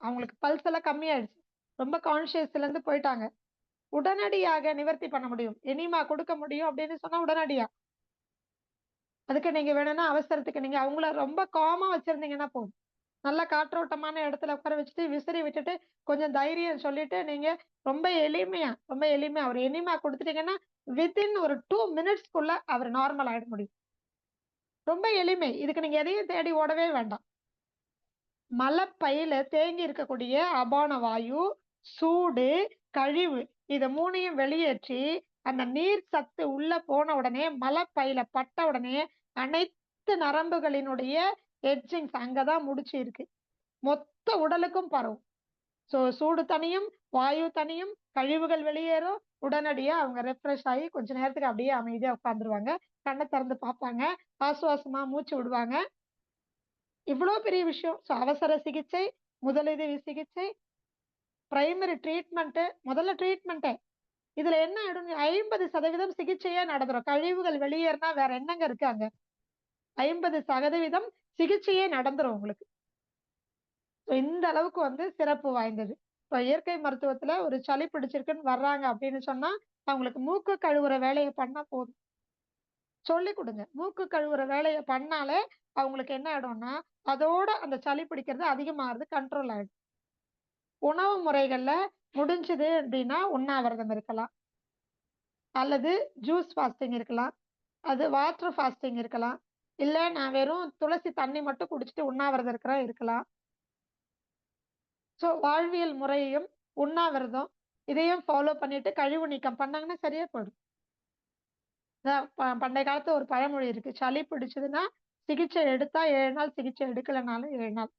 அவங்களுக்கு பல்ஸ் எல்லாம் கம்மியாயிடுச்சு, ரொம்ப கான்சியஸ்ல இருந்து போயிட்டாங்க, உடனடியாக நிவர்த்தி பண்ண முடியும், எனிமா கொடுக்க முடியும் அப்படின்னு சொன்னா உடனடியா. அதுக்கு நீங்க வேணும்னா அவசரத்துக்கு நீங்க அவங்கள ரொம்ப காமா வச்சிருந்தீங்கன்னா போதும். நல்ல காற்றோட்டமான இடத்துல உட்கார வச்சுட்டு விசிறி விட்டுட்டு கொஞ்சம் தைரியம் சொல்லிட்டு நீங்க ரொம்ப எளிமையா ஒரு எனிமா கொடுத்துட்டீங்கன்னா வித்தின் ஒரு 2 மினிட்ஸ்க்குள்ள அவர் நார்மல் ஆயிட முடியும். ரொம்ப எளிமை. இதுக்கு நீங்க எதையும் தேடி ஓடவே வேண்டாம். மலப்பையில தேங்கி இருக்கக்கூடிய அபான வாயு, சூடு, கழிவு, இத 3யும் வெளியேற்றி அந்த நீர் சத்து உள்ள போன உடனே மலப்பையில பட்ட உடனே அனைத்து நரம்புகளினுடைய எட்ஜிங்ஸ் அங்கதான் முடிச்சு இருக்கு, மொத்த உடலுக்கும் பரவும். சூடு தனியும், வாயு தனியும், கழிவுகள் வெளியேறும். உடனடியா அவங்க ரெஃப்ரெஷ் ஆகி கொஞ்ச நேரத்துக்கு அப்படியே அமைதியா உட்கார்ந்துருவாங்க. கண்ணை திறந்து பார்ப்பாங்க, ஆசுவாசமா மூச்சு விடுவாங்க. இவ்வளவு பெரிய விஷயம். அவசர சிகிச்சை, முதலுதவி சிகிச்சை, பிரைமரி ட்ரீட்மெண்ட், முதல்ல ட்ரீட்மெண்ட். இதுல என்ன ஆயிடும், 50% சிகிச்சையே நடந்துரும். கழிவுகள் வெளியேறினா வேற என்னங்க இருக்கு அங்க? 50% சிகிச்சையே நடந்துரும் உங்களுக்கு. இந்த அளவுக்கு சிறப்பு வாய்ந்தது. இப்ப இயற்கை மருத்துவத்துல ஒரு சளி பிடிச்சிருக்குன்னு வர்றாங்க அப்படின்னு சொன்னா அவங்களுக்கு மூக்கு கழுவுற வேலையை பண்ணா போதும். சொல்லி கொடுங்க. மூக்கு கழுவுற வேலையை பண்ணாலே அவங்களுக்கு என்ன ஆயிடும்னா அதோட அந்த சளி பிடிக்கிறது அதிகமாகிறது கண்ட்ரோல் ஆயிடும். உணவு முறைகள்ல முடிஞ்சது அப்படின்னா உண்ணாவிரதம் இருக்கலாம், அல்லது ஜூஸ் ஃபாஸ்டிங் இருக்கலாம், அது வாட்டர் ஃபாஸ்டிங் இருக்கலாம், இல்ல நான் வெறும் துளசி தண்ணி மட்டும் குடிச்சிட்டு உண்ணாவிரதம் இருக்கலாம். வாழ்வியல் முறையையும் உண்ணாவிரதம் இதையும் ஃபாலோ பண்ணிட்டு கழிவு நீக்கம் பண்ணாங்கன்னா சரியா போயிடும். பண்டைய காலத்துல ஒரு பழமொழி இருக்கு. சளி பிடிச்சதுன்னா, சிகிச்சை எடுத்தா 7 நாள், சிகிச்சை எடுக்கலனாலும் 7 நாள்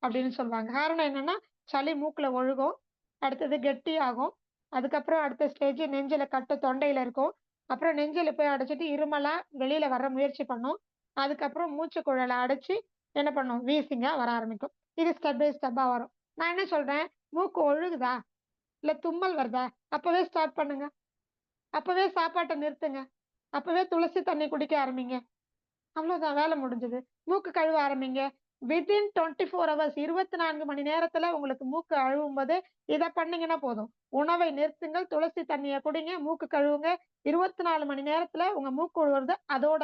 அப்படின்னு சொல்லுவாங்க. காரணம் என்னன்னா, சளி மூக்குல ஒழுகும். அடுத்தது கெட்டியாகும். அதுக்கப்புறம் அடுத்த ஸ்டேஜ் நெஞ்சில கட்டும், தொண்டையில இருக்கும். அப்புறம் நெஞ்சில போய் அடைச்சிட்டு இருமலா வெளியில வர முயற்சி பண்ணும். அதுக்கப்புறம் மூச்சு குழல அடைச்சு என்ன பண்ணும்? வீசிங்கா வர ஆரம்பிக்கும். இது ஸ்டெப் பை ஸ்டெப்பா வரும். நான் என்ன சொல்றேன், மூக்கு ஒழுகுதா? இல்ல தும்மல் வருதா? அப்பவே ஸ்டார்ட் பண்ணுங்க. அப்பவே சாப்பாட்ட நிறுத்துங்க. அப்பவே துளசி தண்ணி குடிக்க ஆரம்பிங்க. அவ்வளோதான் வேலை முடிஞ்சது. மூக்கு கழுவ ஆரம்பிங்க. வித்தின் 24 ஹவர்ஸ் 24 மணி நேரத்துல உங்களுக்கு மூக்கு அழுவும்போது இத பண்ணீங்கன்னா போதும். உணவை நிறுத்துங்கள், துளசி தண்ணிய குடிங்க, மூக்கு கழுவுங்க. 24 மணி நேரத்துல உங்க மூக்கு ஒழுவுறது அதோட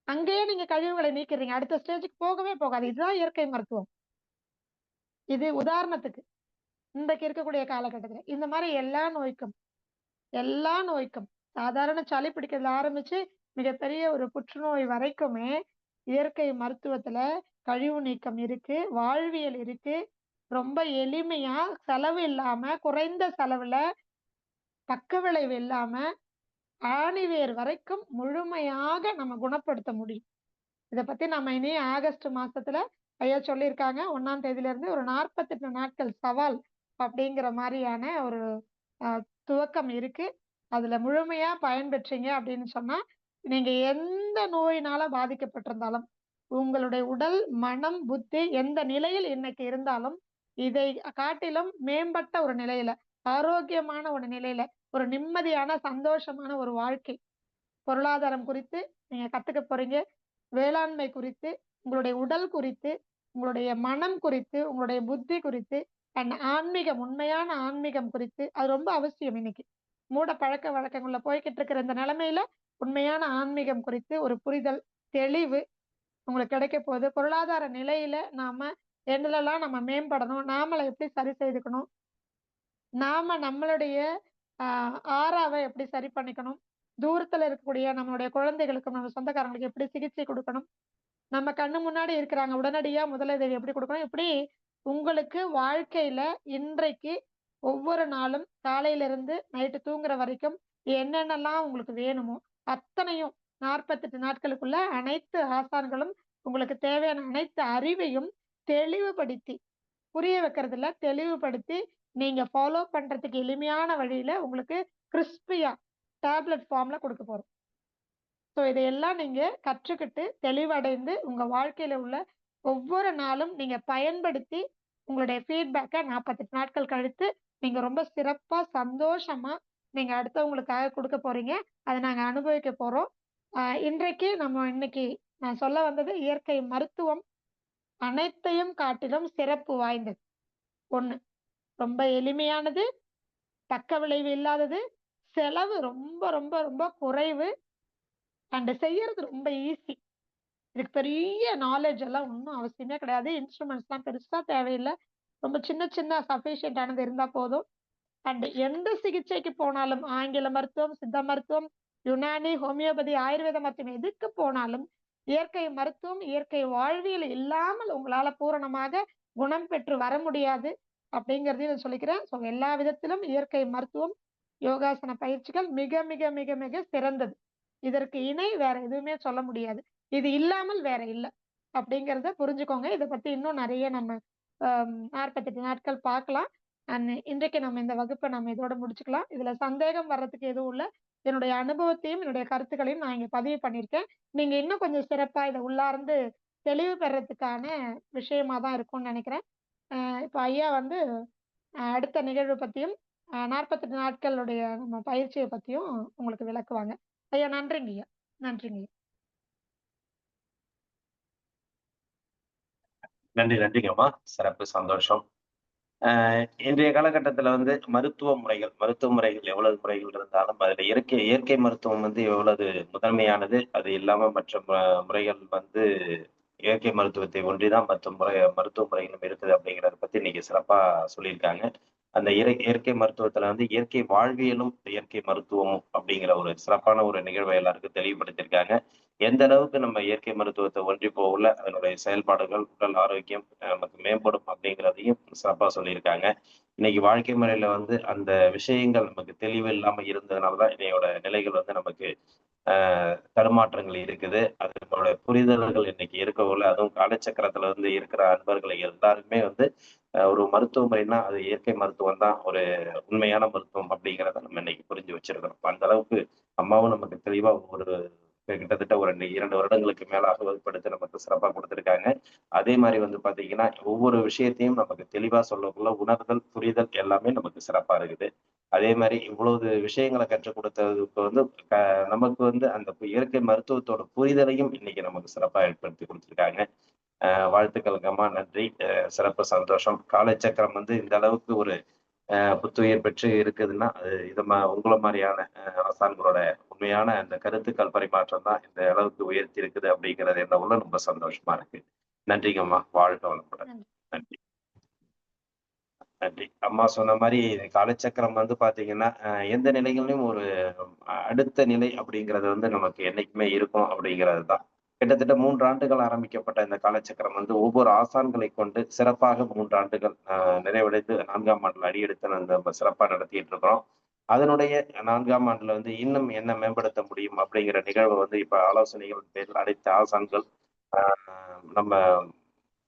அங்கேயே நீங்க கழிவுகளை நீக்கிறீங்க. அடுத்த ஸ்டேஜ்க்கு போகவே போகாது. இதுதான் இயற்கை மருத்துவம். இது உதாரணத்துக்கு. இன்றைக்கு இருக்கக்கூடிய காலகட்டத்துல. இந்த மாரி எல்லா நோய்க்கும் சாதாரண சளி பிடிக்கிறதுல ஆரம்பிச்சு மிகப்பெரிய ஒரு புற்றுநோய் வரைக்குமே இயற்கை மருத்துவத்துல கழிவு நீக்கம் இருக்கு, வாழ்வியல் இருக்கு. ரொம்ப எளிமையா செலவு இல்லாம, குறைந்த செலவுல, பக்க விளைவு இல்லாம, ஆணிவேர் வரைக்கும் முழுமையாக நம்ம குணப்படுத்த முடியும். இத பத்தி நம்ம இனி ஆகஸ்ட் மாசத்துல ஐயா சொல்லியிருக்காங்க. 1ஆம் தேதியிலிருந்து ஒரு 48 நாட்கள் சவால் அப்படிங்கிற மாரியான ஒரு அ துவக்கம் இருக்கு. அதுல முழுமையா பயன்பெற்றீங்க அப்படின்னு சொன்னா, நீங்க எந்த நோயினால பாதிக்கப்பட்டிருந்தாலும், உங்களுடைய உடல், மனம், புத்தி எந்த நிலையில் இன்னைக்கு இருந்தாலும், இதை காட்டிலும் மேம்பட்ட ஒரு நிலையில, ஆரோக்கியமான ஒரு நிலையில, ஒரு நிம்மதியான, சந்தோஷமான ஒரு வாழ்க்கை, பொருளாதாரம் குறித்து நீங்க கத்துக்க போறீங்க. வேளாண்மை குறித்து, உங்களுடைய உடல் குறித்து, உங்களுடைய மனம் குறித்து, உங்களுடைய புத்தி குறித்து, அண்ட் ஆன்மீகம், உண்மையான ஆன்மீகம் குறித்து, அது ரொம்ப அவசியம் இன்னைக்கு. மூட பழக்கவழக்கங்கள்ல போய்க்கிட்டு இருக்கிற இந்த நிலைமையில, உண்மையான ஆன்மீகம் குறித்து ஒரு புரிதல், தெளிவு உங்களுக்கு கிடைக்கப் போகுது. பொருளாதார நிலையில நாம எதுலலாம் நம்ம மேம்படணும், நாமள எப்படி சரி செய்துக்கணும், நாம நம்மளுடைய அ ஆறாவ எப்படி சரி பண்ணிக்கணும், தூரத்துல இருக்கக்கூடிய நம்மளுடைய குழந்தைகளுக்கும், நம்ம சொந்தக்காரங்களுக்கு எப்படி சிகிச்சை குடுக்கணும், நம்ம கண்ணு முன்னாடி இருக்கிறாங்க. உடனடியா முதலுதவி எப்படி குடுக்கணும்? இப்படி உங்களுக்கு வாழ்க்கையில இன்றைக்கு ஒவ்வொரு நாளும் காலையிலிருந்து நைட்டு தூங்குற வரைக்கும் என்னென்னலாம் உங்களுக்கு வேணுமோ, அத்தனையும் 48 நாட்களுக்குள்ள அனைத்து ஆசான்களும் உங்களுக்கு தேவையான அனைத்து அறிவையும் தெளிவுபடுத்தி, புரிய வைக்கிறதுல தெளிவுபடுத்தி, நீங்க ஃபாலோ பண்றதுக்கு எளிமையான வழியில உங்களுக்கு கிறிஸ்பியா டேப்லெட் ஃபார்ம்ல குடுக்க போறோம். ஸோ இதையெல்லாம் நீங்க கற்றுக்கிட்டு, தெளிவடைந்து, உங்க வாழ்க்கையில உள்ள ஒவ்வொரு நாளும் நீங்க பயன்படுத்தி, உங்களுடைய ஃபீட்பேக்க 48 நாட்கள் கழித்து, நீங்க ரொம்ப சிறப்பா, சந்தோஷமா, நீங்க அடுத்தவங்களுக்காக குடுக்க போறீங்க. அத நாங்க அனுபவிக்க போறோம். இன்னைக்கு நான் சொல்ல வந்தது இயற்கை மருத்துவம் அனைத்தையும் காட்டிலும் சிறப்பு வாய்ந்தது. 1 ரொம்ப எளிமையானது, பக்க விளைவு இல்லாதது, செலவு ரொம்ப ரொம்ப ரொம்ப குறைவு. அண்ட் செய்யறது ரொம்ப ஈஸி. இதுக்கு பெரிய நாலேட்ஜ் எல்லாம் ஒண்ணும் அவசியமே கிடையாது. இன்ஸ்ட்ருமெண்ட்ஸ்லாம் பெருசா தேவையில்ல. ரொம்ப சின்ன சின்ன சஃபிஷியன்ட் ஆனது இருந்தா போதும். அண்ட் எந்த சிகிச்சைக்கு போனாலும் ஆங்கில மருத்துவம், சித்த மருத்துவம், யுனானி, ஹோமியோபதி, ஆயுர்வேத மருத்துவம் எதுக்கு போனாலும் இயற்கை மருத்துவம், இயற்கை வாழ்வியல் இல்லாமல் உங்களால பூரணமாக குணம் பெற்று வர முடியாது. அப்படிங்கிறதையும் நான் சொல்லிக்கிறேன். ஸோ எல்லா விதத்திலும் இயற்கை மருத்துவம், யோகாசன பயிற்சிகள் மிக மிக மிக மிக சிறந்தது. இதற்கு இணை வேற எதுவுமே சொல்ல முடியாது. இது இல்லாமல் வேற இல்ல. அப்படிங்கிறத புரிஞ்சுக்கோங்க. இத பத்தி இன்னும் நெறைய நம்ம 48 நாட்கள் பார்க்கலாம். அண்ட் இன்றைக்கு நம்ம இந்த வகுப்ப நம்ம இதோட முடிச்சுக்கலாம். இதுல சந்தேகம் வர்றதுக்கு எதுவும் இல்ல. என்னுடைய அனுபவத்தையும், என்னுடைய கருத்துக்களையும் நான் இங்க பதிவு பண்ணியிருக்கேன். நீங்க இன்னும் கொஞ்சம் சிறப்பா இத உள்ளார்ந்து தெளிவு பெறதுக்கான விஷயமா தான் இருக்கும்னு நெனைக்கிறேன். இப்ப ஐயா வந்து அடுத்த நிகழ்வு பத்தியும், 48 நாட்களுடைய நம்ம பயிற்சிய பத்தியும் உங்களுக்கு விளக்குவாங்க. ஐயா நன்றிங்கய்யா. நன்றிங்கய்யா. நன்றிங்கம்மா. சிறப்பு, சந்தோஷம். இன்றைய காலகட்டத்துல வந்து மருத்துவ முறைகள் எவ்வளவு முறைகள் இருந்தாலும் அதுல இயற்கை மருத்துவம் வந்து எவ்வளவு முதன்மையானது. அது இல்லாம மற்ற முறைகள் வந்து இயற்கை மருத்துவத்தை ஒன்றிதான் மற்ற மருத்துவ முறைகளும் இருக்குது அப்படிங்கிறத பத்தி இன்னைக்கு சிறப்பா சொல்லியிருக்காங்க. அந்த இயற்கை மருத்துவத்துல வந்து இயற்கை வாழ்வியலும் இயற்கை மருத்துவமும் அப்படிங்கிற ஒரு சிறப்பான ஒரு நிகழ்வை எல்லாருக்கும் தெளிவுபடுத்தியிருக்காங்க. எந்த அளவுக்கு நம்ம இயற்கை மருத்துவத்தை ஒன்றி போகல அதனுடைய செயல்பாடுகள் உடல் ஆரோக்கியம் நமக்கு மேம்படும் அப்படிங்கிறதையும் சிறப்பா சொல்லியிருக்காங்க. இன்னைக்கு வாழ்க்கை முறையில வந்து அந்த விஷயங்கள் நமக்கு தெளிவு இல்லாம இருந்ததுனாலதான் இன்னையோட நிலைகள் வந்து நமக்கு தடுமாற்றங்கள் இருக்குது. அதனோட புரிதல்கள் இன்னைக்கு இருக்கவில்லை. அதுவும் காலச்சக்கரத்துல வந்து இருக்கிற அன்பர்கள் எல்லாருமே வந்து ஒரு மருத்துவ முறைன்னா அது இயற்கை மருத்துவம் தான் ஒரு உண்மையான மருத்துவம் அப்படிங்கிறத நம்ம இன்னைக்கு புரிஞ்சு வச்சிருக்கிறோம். அந்த அளவுக்கு அம்மாவும் நமக்கு தெளிவா ஒரு கிட்டத்தட்ட ஒரு 2 வருடங்களுக்கு மேலாக வகுப்படுத்தி நமக்கு சிறப்பா கொடுத்திருக்காங்க. அதே மாதிரி வந்து பாத்தீங்கன்னா ஒவ்வொரு விஷயத்தையும் நமக்கு தெளிவா சொல்லக்குள்ள உணர்தல், புரிதல் எல்லாமே நமக்கு சிறப்பா இருக்குது. அதே மாதிரி இவ்வளவு விஷயங்களை கற்றுக் கொடுத்ததுக்கு வந்து நமக்கு வந்து அந்த இயற்கை மருத்துவத்தோட புரிதலையும் இன்னைக்கு நமக்கு சிறப்பா ஏற்படுத்தி கொடுத்திருக்காங்க. வாழ்த்துக்களுங்கம்மா, நன்றி. சிறப்பு சந்தோஷம். காலச்சக்கரம் வந்து இந்த அளவுக்கு ஒரு புத்துயிர் பெற்று இருக்குதுன்னா, அது உங்கள மாரியான ஆசான்களோட உண்மையான அந்த கருத்துக்கள் பரிமாற்றம் தான் இந்த அளவுக்கு உயர்த்தி இருக்குது அப்படிங்கிறது என்ன உள்ள ரொம்ப சந்தோஷமா இருக்கு. நன்றிங்கம்மா. வாழ்க வளமுடன். நன்றி. நன்றி. அம்மா சொன்ன மாரி காலச்சக்கரம் வந்து பாத்தீங்கன்னா, எந்த நிலைகளிலும் ஒரு அடுத்த நிலை அப்படிங்கிறது வந்து நமக்கு என்னைக்குமே இருக்கும் அப்படிங்கிறது தான். கிட்டத்தட்ட 3 ஆண்டுகள் ஆரம்பிக்கப்பட்ட இந்த காலச்சக்கரம் வந்து ஒவ்வொரு ஆசான்களை கொண்டு சிறப்பாக 3 ஆண்டுகள் நிறைவடைந்து 4ஆம் ஆண்டுல அடியெடுத்து நம்ம சிறப்பா நடத்திட்டு இருக்கிறோம். அதனுடைய 4ஆம் ஆண்டுல வந்து இன்னும் என்ன மேம்படுத்த முடியும் அப்படிங்கிற நிகழ்வு வந்து இப்ப ஆலோசனைகள் பேரில் அனைத்து ஆசான்கள் ஆ நம்ம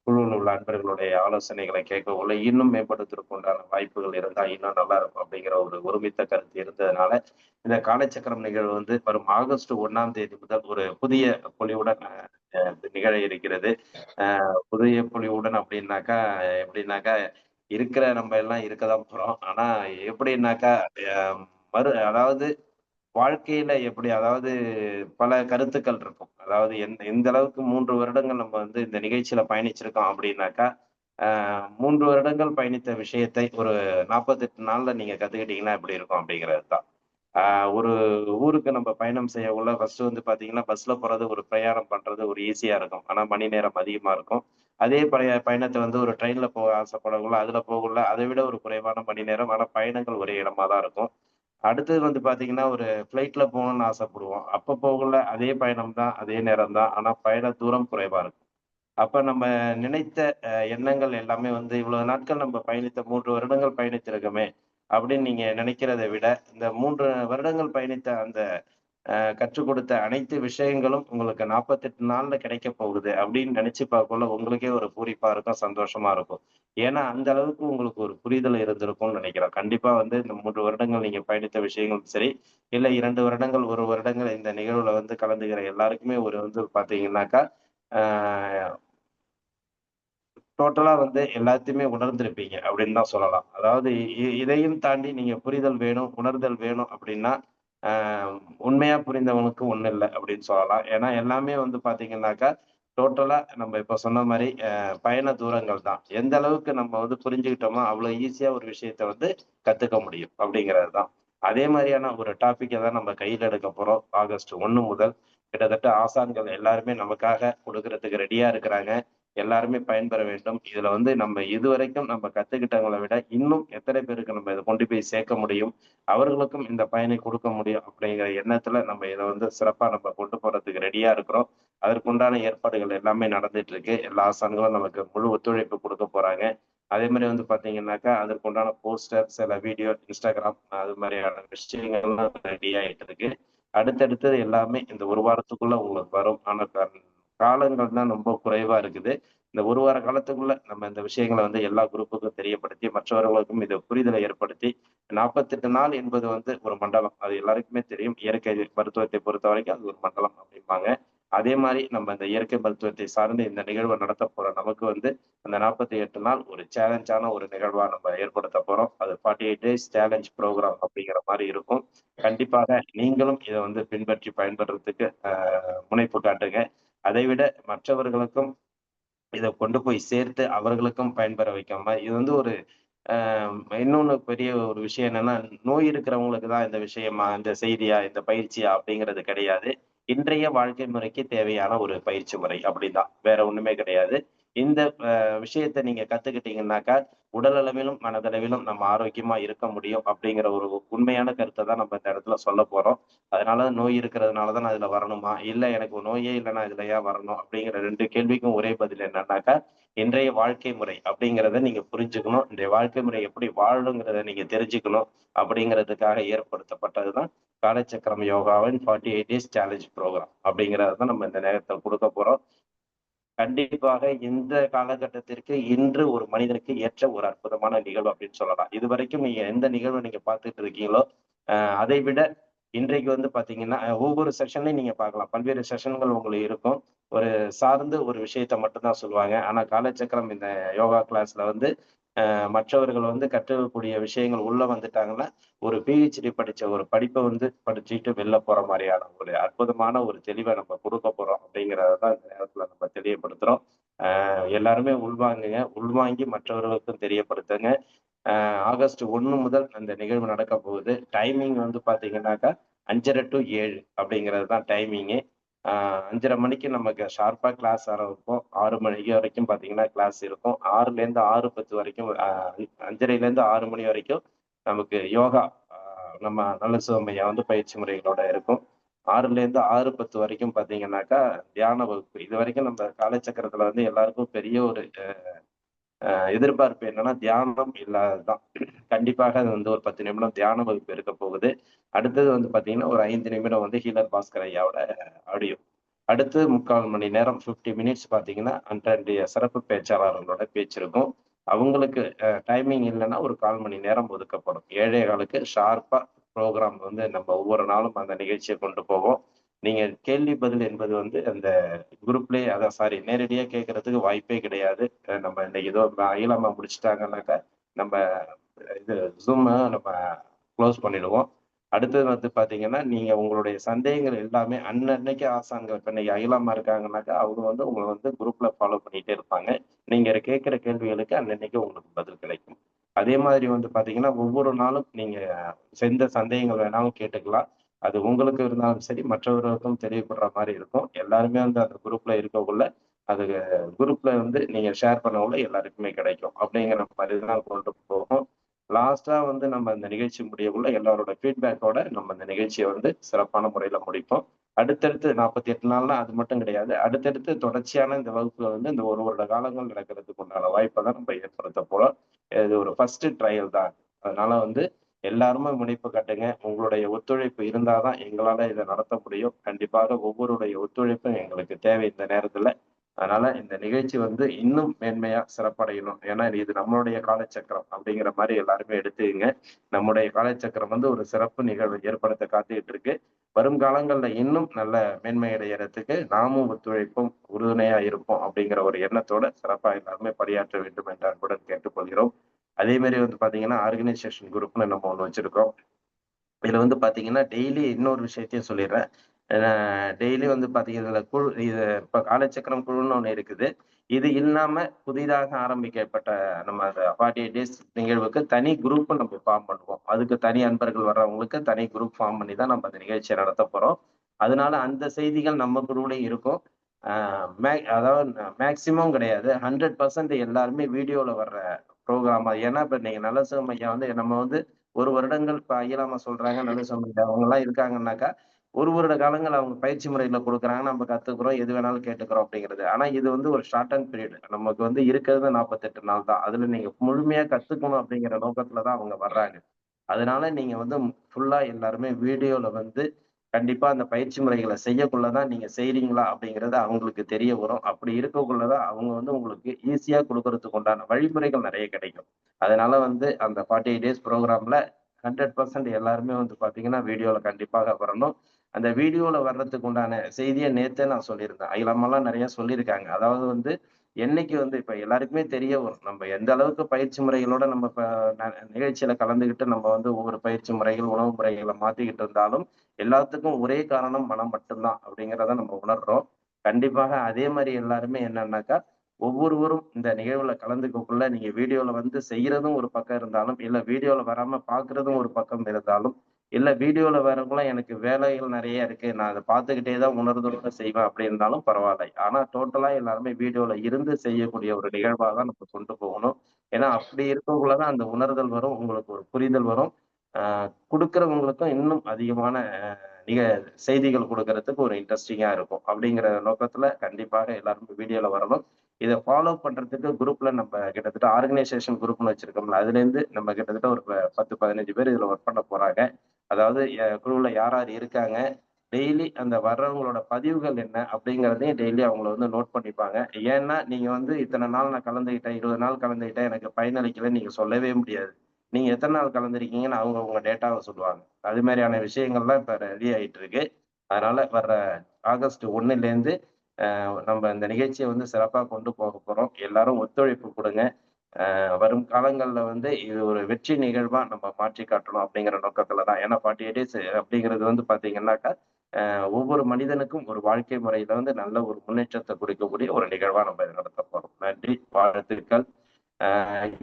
குழுவில் உள்ள அன்பர்களுடைய ஆலோசனைகளை கேட்கக்குள்ள இன்னும் மேம்படுத்துவதற்கு உண்டான வாய்ப்புகள் இருந்தா இன்னும் நல்லா இருக்கும் அப்படிங்கிற ஒரு ஒருமித்த கருத்து இருந்ததுனால இந்த காலச்சக்கரம் நிகழ்வு வந்து வரும் ஆகஸ்ட் 1ஆம் தேதி முதல் ஒரு புதிய பொலிவுடன் நிகழ இருக்கிறது. புதிய பொலிவுடன் அப்படின்னாக்கா எப்படின்னாக்கா இருக்கிற நம்ம எல்லாம் இருக்கதான் போறோம். ஆனா எப்படின்னாக்கா அதாவது வாழ்க்கையில எப்படி அதாவது பல கருத்துக்கள் இருக்கும். அதாவது எந்த அளவுக்கு 3 வருடங்கள் நம்ம வந்து இந்த நிகழ்ச்சியில பயணிச்சிருக்கோம் அப்படின்னாக்கா, 3 வருடங்கள் பயணித்த விஷயத்தை ஒரு 48 நாள்ல நீங்க கத்துக்கிட்டீங்கன்னா எப்படி இருக்கும் அப்படிங்கிறது தான். ஆ ஒரு ஊருக்கு நம்ம பயணம் செய்யக்குள்ள ஃபர்ஸ்ட் வந்து பார்த்தீங்கன்னா, பஸ்ல போறது ஒரு பிரயாணம் பண்றது ஒரு ஈஸியா இருக்கும். ஆனா மணி நேரம் அதிகமா இருக்கும். அதே பயணத்த வந்து ஒரு ட்ரெயின்ல போக ஆசைப்படக்குள்ள, அதுல போகக்குள்ள அதை விட ஒரு குறைவான மணி நேரம். ஆனா பயணங்கள் ஒரே இடமா தான் இருக்கும். அடுத்தது வந்து பார்த்தீங்கன்னா, ஒரு ஃப்ளைட்ல போகணும்னு ஆசைப்படுவோம். அப்ப போகக்குள்ள அதே பயணம் தான், அதே நேரம் தான். ஆனா பயண தூரம் குறைவா இருக்கும். அப்ப நம்ம நினைத்த எண்ணங்கள் எல்லாமே வந்து இவ்வளவு நாட்கள் நம்ம பயணித்த 3 வருடங்கள் பயணித்திருக்கோமே! அப்படின்னு நீங்க நினைக்கிறத விட, இந்த 3 வருடங்கள் பயணித்த அந்த கற்றுக் கொடுத்த அனைத்து விஷயங்களும் உங்களுக்கு 48 நாள்ல கிடைக்கப் போகுது அப்படின்னு நினைச்சு பார்க்கக்குள்ள உங்களுக்கே ஒரு பூரிப்பா இருக்கும், சந்தோஷமா இருக்கும். ஏன்னா, அந்த அளவுக்கு உங்களுக்கு ஒரு புரிதல் இருந்திருக்கும்னு நினைக்கிறேன். கண்டிப்பா வந்து இந்த 3 வருடங்கள் நீங்க பயணித்த விஷயங்களும் சரி, இல்ல 2 வருடங்கள், 1 வருடங்கள் இந்த நிகழ்வுல வந்து கலந்துக்கிற எல்லாருக்குமே ஒரு வந்து பார்த்தீங்கன்னாக்கா, ஆ டோட்டலா வந்து எல்லாத்தையுமே உணர்ந்திருப்பீங்க அப்படின்னு தான் சொல்லலாம். அதாவது இதையும் தாண்டி நீங்க புரிதல் வேணும், உணர்தல் வேணும் அப்படின்னா, ஆ உண்மையா புரிந்தவனுக்கு ஒண்ணும் இல்ல அப்படின்னு சொல்லலாம். ஏன்னா எல்லாமே வந்து பார்த்தீங்கன்னாக்கா, டோட்டலா நம்ம இப்ப சொன்ன மாரி பயண தூரங்கள் தான். எந்த அளவுக்கு நம்ம வந்து புரிஞ்சுக்கிட்டோமோ, அவ்வளோ ஈஸியா ஒரு விஷயத்த வந்து கத்துக்க முடியும் அப்படிங்கிறது தான். அதே மாரியான ஒரு டாபிக்க தான் நம்ம கையில எடுக்க போறோம். ஆகஸ்ட் 1 முதல் கிட்டத்தட்ட ஆசான்கள் எல்லாருமே நமக்காக குடுக்குறதுக்கு ரெடியா இருக்கிறாங்க. எல்லாருமே பயன்பெற வேண்டும். இதுல வந்து நம்ம இதுவரைக்கும் நம்ம கத்துக்கிட்டவங்கள விட, இன்னும் எத்தனை பேருக்கு நம்ம இத கொண்டு போய் சேர்க்க முடியும்? அவர்களுக்கும் இந்த பயனை குடுக்க முடியும் அப்படிங்கிற எண்ணத்துல நம்ம இத வந்து சிறப்பா நம்ம கொண்டு போறதுக்கு ரெடியா இருக்கிறோம். அதற்குண்டான ஏற்பாடுகள் எல்லாமே நடந்துட்டு இருக்கு. எல்லா ஆசான்களும் நமக்கு முழு ஒத்துழைப்பு குடுக்க போறாங்க. அதே மாரி வந்து பார்த்தீங்கன்னாக்கா, அதற்குண்டான போஸ்டர், சில வீடியோ, Instagram அது மாரியான விஷயங்கள்லாம் ரெடி ஆயிட்டு இருக்கு. அடுத்தடுத்தது எல்லாமே இந்த 1 வாரத்துக்குள்ள உங்களுக்கு வரும். ஆனா காலங்கள் தான் ரொம்ப குறைவா இருக்குது. இந்த 1 வார காலத்துக்குள்ள நம்ம இந்த விஷயங்கள வந்து எல்லா குரூப்புக்கும் தெரியப்படுத்தி, மற்றவர்களுக்கும் இத புரிதலை ஏற்படுத்தி 48 நாள் என்பது வந்து ஒரு மண்டலம். அது எல்லாருக்குமே தெரியும். இயற்கை மருத்துவத்தை பொறுத்தவரைக்கும் அது ஒரு மண்டலம் அப்படிம்பாங்க. அதே மாரி நம்ம இந்த இயற்கை மருத்துவத்தை சார்ந்து இந்த நிகழ்வ நடத்தப் போற நமக்கு வந்து அந்த 48 நாள் ஒரு சேலஞ்சான ஒரு நிகழ்வா நம்ம ஏற்படுத்தப் போறோம். அது 48 டேஸ் சேலஞ்ச் புரோகிராம் அப்படிங்கிற மாரி இருக்கும். கண்டிப்பாக நீங்களும் இத வந்து பின்பற்றி பயன்படுறதுக்கு முனைப்பு காட்டுங்க. அதைவிட மற்றவர்களுக்கும் இத கொண்டு போய் சேர்த்து அவர்களுக்கும் பயன்பெற வைக்காம, இது வந்து ஒரு அ இன்னொன்னு பெரிய ஒரு விஷயம் என்னன்னா, நோய் இருக்கிறவங்களுக்கு தான் இந்த விஷயமா, இந்த செய்தியா, இந்த பயிற்சியா அப்படிங்கிறது கிடையாது. இன்றைய வாழ்க்கை முறைக்கு தேவையான ஒரு பயிற்சி முறை அப்படிதான். வேற ஒண்ணுமே கிடையாது. இந்த விஷயத்தை நீங்க கத்துக்கிட்டீங்கன்னாக்கா உடல் அளவிலும் மனதளவிலும் நம்ம ஆரோக்கியமா இருக்க முடியும் அப்படிங்கிற ஒரு உண்மையான கருத்தை தான் நம்ம இந்த இடத்துல சொல்ல போறோம். அதனால நோய் இருக்கிறதுனால தான் நான் இதுல வரணுமா? இல்ல எனக்கு நோயே இல்ல நான் இதுல ஏன் வரணும்? அப்படிங்கிற 2 கேள்விக்கும் ஒரே பதில் என்னன்னாக்கா, இன்றைய வாழ்க்கை முறை அப்படிங்கிறத நீங்க புரிஞ்சுக்கணும். இன்றைய வாழ்க்கை முறை எப்படி வாழணுங்கிறத நீங்க தெரிஞ்சுக்கணும் அப்படிங்கிறதுக்காக ஏற்படுத்தப்பட்டதுதான் காலச்சக்கரம் யோகாவின் 48 டேஸ் சேலஞ்ச் ப்ரோக்ராம் அப்படிங்கிறத தான் நம்ம இந்த நேரத்துல கொடுக்க போறோம். கண்டிப்பாக இந்த காலகட்டத்திற்கு இன்று ஒரு மனிதனுக்கு ஏற்ற ஒரு அற்புதமான நிகழ்வு அப்படின்னு சொல்லலாம். இதுவரைக்கும் நீங்க எந்த நிகழ்வை நீங்க பார்த்துட்டு இருக்கீங்களோ, அதை விட இன்றைக்கு வந்து பார்த்தீங்கன்னா, ஒவ்வொரு செஷன்லயும் நீங்க பார்க்கலாம். பல்வேறு செஷன்கள் உங்களுக்கு இருக்கும். ஒரு சார்ந்து ஒரு விஷயத்த மட்டும் தான் சொல்லுவாங்க. ஆனா காலச்சக்கரம் இந்த யோகா கிளாஸ்ல வந்து மற்றவர்கள் வந்து கற்றுக்கக்கூடிய விஷயங்கள் உள்ள வந்துட்டாங்கன்னா, ஒரு பிஹெச்டி படிச்ச ஒரு படிப்ப வந்து படிச்சுட்டு வெளில போற மாரியான ஒரு அற்புதமான ஒரு தெளிவ நம்ம குடுக்க போறோம் அப்படிங்கிறத தான் இந்த நேரத்துல நம்ம தெளிவுபடுத்துறோம். எல்லாருமே உள்வாங்குங்க. உள்வாங்கி மற்றவர்களுக்கும் தெரியப்படுத்துங்க. ஆகஸ்ட் 1 முதல் அந்த நிகழ்வு நடக்க போகுது. டைமிங் வந்து பார்த்தீங்கன்னாக்கா 5:30 டூ 7 அப்படிங்கிறது தான் டைமிங்கு. 5:30 மணிக்கு நமக்கு ஷார்ப்பா கிளாஸ் ஆரம்பிப்போம். 6 மணிக்கு வரைக்கும் பார்த்தீங்கன்னா கிளாஸ் இருக்கும். 6லேருந்து 6:10 வரைக்கும் 5:30லேருந்து 6 மணி வரைக்கும் நமக்கு யோகா நம்ம நல்ல சிவமையா வந்து பயிற்சி முறைகளோட இருக்கும். 6லேருந்து 6:10 வரைக்கும் பார்த்தீங்கன்னாக்கா தியான வகுப்பு. இதுவரைக்கும் நம்ம காலச்சக்கரத்துல வந்து எல்லாருக்கும் பெரிய ஒரு எதிர்பார்ப்பு என்னன்னா தியானம் இல்லாததுதான். கண்டிப்பாக அது வந்து ஒரு 10 நிமிடம் தியான வகுப்பு இருக்க போகுது. அடுத்தது வந்து பார்த்தீங்கன்னா, ஒரு 5 நிமிடம் வந்து ஹீலர் பாஸ்கர் ஐயாவோட ஆடியோ. அடுத்து 3/4 மணி நேரம் 50 மினிட்ஸ் பார்த்தீங்கன்னா, அன்றைய சிறப்பு பேச்சாளர்களோட பேச்சு இருக்கும். அவங்களுக்கு டைமிங் இல்லன்னா ஒரு 1/4 மணி நேரம் ஒதுக்கப்படும். 7:15க்கு ஷார்ப்பா ப்ரோகிராம் வந்து நம்ம ஒவ்வொரு நாளும் அந்த நிகழ்ச்சிய கொண்டு போவோம். நீங்க கேள்வி பதில் என்பது வந்து அந்த குரூப்லயே அதான் சாரி நேரடியா கேட்கறதுக்கு வாய்ப்பே கிடையாது. நம்ம இன்னைக்கு ஏதோ இயலாம முடிச்சுட்டாங்கன்னாக்கா, நம்ம இது Zoom-அ நம்ம குளோஸ் பண்ணிடுவோம். அடுத்தது வந்து பார்த்தீங்கன்னா, நீங்க உங்களுடைய சந்தேகங்கள் எல்லாமே அன்னன்னைக்கு ஆசான்கள் இப்ப இன்னைக்கு அகிலாம்மா இருக்காங்கன்னாக்கா, அவங்க வந்து உங்கள வந்து குரூப்ல ஃபாலோ பண்ணிட்டே இருப்பாங்க. நீங்க கேட்கிற கேள்விகளுக்கு அன்னன்னைக்கு உங்களுக்கு பதில் கிடைக்கும். அதே மாதிரி வந்து பார்த்தீங்கன்னா, ஒவ்வொரு நாளும் நீங்க எந்த சந்தேகங்கள் வேணாலும் கேட்டுக்கலாம். அது உங்களுக்கு இருந்தாலும் சரி, மற்றவர்களுக்கும் தெரியப்படுற மாரி இருக்கும். எல்லாருமே வந்து அந்த குரூப்ல இருக்கக்குள்ள, அது குரூப்ல வந்து நீங்க ஷேர் பண்ணக்குள்ள எல்லாருக்குமே கிடைக்கும். அப்படிங்கிற மாரி தான் கொண்டு போகும். லாஸ்ட்டா வந்து நம்ம இந்த நிகழ்ச்சி முடியக்குள்ள எல்லாரோட ஃபீட்பேக்கோட நம்ம இந்த நிகழ்ச்சிய வந்து சிறப்பான முறையில முடிப்போம். அடுத்தடுத்து 48 நாள்னா அது மட்டும் கிடையாது. அடுத்தடுத்து தொடர்ச்சியான இந்த வகுப்புகள் வந்து இந்த 1 வருட காலங்கள் நடக்கிறதுக்கு உண்டான வாய்ப்ப தான் நம்ம ஏற்படுத்தப் போறோம். இது ஒரு ஃபர்ஸ்ட் ட்ரையல் தான். அதனால வந்து எல்லாருமே முனைப்பு காட்டுங்க. உங்களுடைய ஒத்துழைப்பு இருந்தா தான் எங்களால இத நடத்த முடியும். கண்டிப்பாக ஒவ்வொருடைய ஒத்துழைப்பும் எங்களுக்கு தேவை இந்த நேரத்துல. அதனால இந்த நிகழ்ச்சி வந்து இன்னும் மேன்மையா சிறப்படையணும். ஏன்னா இது நம்மளுடைய காலச்சக்கரம் அப்படிங்கிற மாரி எல்லாருமே எடுத்துக்கங்க. நம்முடைய காலச்சக்கரம் வந்து ஒரு சிறப்பு நிகழ்வு ஏற்படுத்த காத்துக்கிட்டு இருக்கு. வரும் காலங்கள்ல இன்னும் நல்ல மேன்மை அடையறதுக்கு நாமும் ஒத்துழைப்போம், உறுதுணையா இருப்போம் அப்படிங்கிற ஒரு எண்ணத்தோட சிறப்பா எல்லாருமே பணியாற்ற வேண்டும் என்று அன்புடன் கேட்டுக்கொள்கிறோம். அதே மாரி வந்து பார்த்தீங்கன்னா, ஆர்கனைசேஷன் குரூப்ன்னு நம்ம ஒண்ணு வச்சிருக்கோம். இதுல வந்து பாத்தீங்கன்னா, டெய்லி இன்னொரு விஷயத்தையும் சொல்லிடுறேன். டெய்லி வந்து பாத்தீங்கன்னா, இதுல குழு இது இப்ப காலச்சக்கரம் குழுன்னு ஒண்ணு இருக்குது. இது இல்லாம புதிதாக ஆரம்பிக்கப்பட்ட நம்ம அந்த 48 டேஸ் நிகழ்வுக்கு தனி குரூப் நம்ம ஃபார்ம் பண்ணுவோம். அதுக்கு தனி அன்பர்கள் வர்றவங்களுக்கு தனி குரூப் ஃபார்ம் பண்ணி தான் நம்ம அந்த நிகழ்ச்சிய நடத்தப் போறோம். அதனால அந்த செய்திகள் நம்ம குழுவுலயும் இருக்கும். அ மே அதாவது மேக்ஸிமம் கிடையாது. 100% எல்லாருமே வீடியோல வர்ற ப்ரோகிராம் தான். ஏன்னா, இப்ப நீங்க நல்லசிவம் ஐயா வந்து நம்ம வந்து 1 வருடங்கள் இப்ப இயலாம சொல்றாங்க, நல்லசிவம் ஐயா அவங்கலாம் இருக்காங்கன்னாக்கா, 1 வருட காலங்கள் அவங்க பயிற்சி முறையில குடுக்குறாங்க. நம்ம கத்துக்கிறோம். எது வேணாலும் கேட்டுக்கிறோம் அப்படிங்கிறது. ஆனா இது வந்து ஒரு ஷார்ட் அண்ட் பீரியட். நமக்கு வந்து இருக்கிறது 48 நாள் தான். அதுல நீங்க முழுமையா கத்துக்கணும் அப்படிங்கிற நோக்கத்துல தான் அவங்க வர்றாங்க. அதனால நீங்க வந்து ஃபுல்லா எல்லாருமே வீடியோல வந்து கண்டிப்பா அந்த பயிற்சி முறைகள செய்யக்குள்ள தான் நீங்க செய்றீங்களா அப்படிங்கிறது அவங்களுக்கு தெரிய வரும். அப்படி இருக்கக்குள்ள தான் அவங்க வந்து உங்களுக்கு ஈஸியா குடுக்கறதுக்கு உண்டான வழிமுறைகள் நெறைய கிடைக்கும். அதனால வந்து அந்த 48 டேஸ் ப்ரோகிராம்ல 100% எல்லாருமே வந்து பார்த்தீங்கன்னா, வீடியோல கண்டிப்பாக வரணும். அந்த வீடியோல வர்றதுக்கு உண்டான செய்திய நேத்தே நான் சொல்லியிருந்தேன். அகிலம்மாலாம் நெறைய சொல்லியிருக்காங்க. அதாவது வந்து என்னைக்கு வந்து இப்ப எல்லாருக்குமே தெரிய வரும். நம்ம எந்த அளவுக்கு பயிற்சி முறைகளோட நம்ம இப்ப ந நிகழ்ச்சியில கலந்துகிட்டு நம்ம வந்து ஒவ்வொரு பயிற்சி முறைகள், உணவு முறைகள மாத்திக்கிட்டு இருந்தாலும், எல்லாத்துக்கும் ஒரே காரணம் மனம் மட்டும் தான் அப்படிங்கிறத நம்ம உணர்றோம். கண்டிப்பாக அதே மாரி எல்லாருமே என்னன்னாக்கா, ஒவ்வொருவரும் இந்த நிகழ்வுல கலந்துக்கக்குள்ள நீங்க வீடியோல வந்து செய்யறதும் ஒரு பக்கம் இருந்தாலும், இல்ல வீடியோல வராம பார்க்கிறதும் ஒரு பக்கம் இருந்தாலும், இல்ல வீடியோல வரவங்களாம் எனக்கு வேலைகள் நிறைய இருக்கு. நான் அத பார்த்துக்கிட்டே தான் உணர்தலோட செய்வேன் அப்படி இருந்தாலும் பரவால்லை. ஆனா டோட்டலா எல்லாருமே வீடியோல இருந்து செய்யக்கூடிய ஒரு நிகழ்வா தான் நம்ம கொண்டு போகணும். ஏன்னா அப்படி இருக்கவங்கள தான் அந்த உணர்தல் வரும். உங்களுக்கு ஒரு புரிதல் வரும். அ குடுக்கிறவங்களுக்கும் இன்னும் அதிகமான நிக செய்திகள் குடுக்கறதுக்கு ஒரு இன்ட்ரஸ்டிங்கா இருக்கும். அப்படிங்கிற நோக்கத்துல கண்டிப்பாக எல்லாரும் வீடியோல வரணும். இத ஃபாலோ பண்றதுக்கு குரூப்ல நம்ம கிட்டத்தட்ட ஆர்கனைசேஷன் குரூப்னு வச்சிருக்கோம்ல. அதுலேருந்து நம்ம கிட்டத்தட்ட ஒரு 10, 15 பேர் இதுல ஒர்க் பண்ண போறாங்க. அதாவது குழுவுல யார் யார் இருக்காங்க, டெய்லி அந்த வர்றவங்களோட பதிவுகள் என்ன அப்படிங்கிறதையும் டெய்லி அவங்கள வந்து நோட் பண்ணிப்பாங்க. ஏன்னா, நீங்க வந்து இத்தன நாள் நான் கலந்துக்கிட்டேன், 20 நாள் கலந்துக்கிட்டேன், எனக்கு பயனளிக்கலன்னு நீங்க சொல்லவே முடியாது. நீங்க எத்தன நாள் கலந்துருக்கீங்கன்னு அவங்க உங்க டேட்டாவ சொல்லுவாங்க. அது மாரியான விஷயங்கள்லாம் இப்ப ரெடி ஆயிட்டு இருக்கு. அதனால வர்ற ஆகஸ்ட் 1லேருந்து நம்ம இந்த நிகழ்ச்சிய வந்து சிறப்பா கொண்டு போக போறோம். எல்லாரும் ஒத்துழைப்பு குடுங்க. வரும் காலங்கள்ல வந்து இது ஒரு வெற்றி நிகழ்வா நம்ம மாற்றி காட்டணும் அப்படிங்கிற நோக்கத்துல தான். ஏன்னா 48 டேஸ் அப்படிங்கிறது வந்து பார்த்தீங்கன்னாக்கா, ஒவ்வொரு மனிதனுக்கும் ஒரு வாழ்க்கை முறையில வந்து நல்ல ஒரு முன்னேற்றத்த குடுக்கக்கூடிய ஒரு நிகழ்வா நம்ம இத நடத்த போறோம். நன்றி, வாழ்த்துக்கள். அ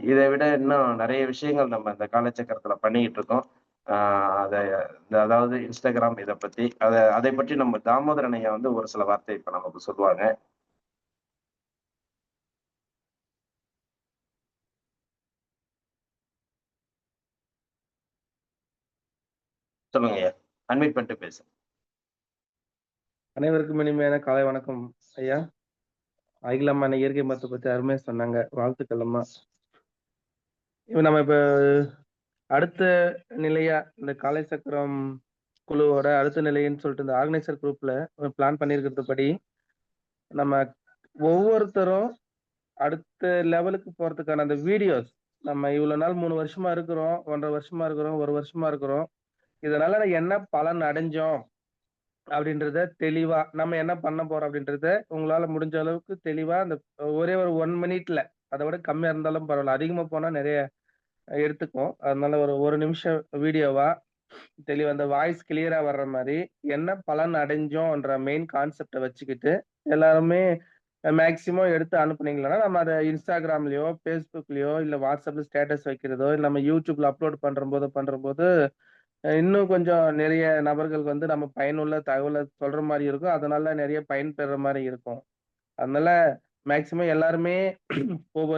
இத விட இன்னும் நெறைய விஷயங்கள் நம்ம இந்த காலச்சக்கரத்துல பண்ணிக்கிட்டு இருக்கோம். அ அத அதாவது Instagram இத பத்தி, அதை பற்றி நம்ம தாமோதரன் ஐயா வந்து ஒரு சில வார்த்தை இப்ப நமக்கு சொல்லுவாங்க. சொல்லுங்க ஐயா. அன்மியூட் பண்ணிட்டு பேசுங்க. அனைவருக்கும் இனிமையான காலை வணக்கம் ஐயா. அகிலம்மா இயற்கை மருத்துவ பத்தி அருமையா சொன்னாங்க. வாழ்த்துக்கள் அம்மா. இப்ப அடுத்த நிலையா இந்த காலை சக்கரம் குழுவோட அடுத்த நிலைன்னு சொல்லிட்டு இந்த ஆர்கனைசர் குரூப்ல பிளான் பண்ணியிருக்கிறது படி நம்ம ஒவ்வொருத்தரும் அடுத்த லெவலுக்கு போறதுக்கான அந்த வீடியோஸ் நம்ம இவ்வளவு நாள் 3 வருஷமா இருக்கிறோம், 1.5 வருஷமா இருக்கிறோம், 1 வருஷமா இருக்கிறோம். இதனால என்ன பலன் அடைஞ்சோம் அப்படின்றத தெளிவா நம்ம என்ன பண்ண போறோம் அப்படின்றத உங்களால முடிஞ்ச அளவுக்கு தெளிவா அந்த ஒரே ஒரு 1 மினிட்ல அதை விட கம்மியா இருந்தாலும் பரவாயில்ல. அதிகமா போனா நிறைய எடுத்துக்கும். அதனால ஒரு 1 நிமிஷம் வீடியோவா தெளிவா அந்த வாய்ஸ் கிளியரா வர்ற மாதிரி என்ன பலன் அடைஞ்சோம்ன்ற மெயின் கான்செப்டை வச்சுக்கிட்டு எல்லாருமே மேக்சிமம் எடுத்து அனுப்புனீங்களா நம்ம அதை இன்ஸ்டாகிராம்லயோ ஃபேஸ்புக்லயோ இல்ல வாட்ஸ்அப்ல ஸ்டேட்டஸ் வைக்கிறதோ இல்ல நம்ம யூடியூப்ல அப்லோட் பண்றபோது இன்னும் கொஞ்சம் நிறைய நபர்களுக்கு வந்து நம்ம பயனுள்ள தகவலை சொல்ற மாதிரி இருக்கும். அதனால நிறைய பயன் பெற மாதிரி இருக்கும். அதனால மேக்சிமம் எல்லாருமே ஒவ்வொரு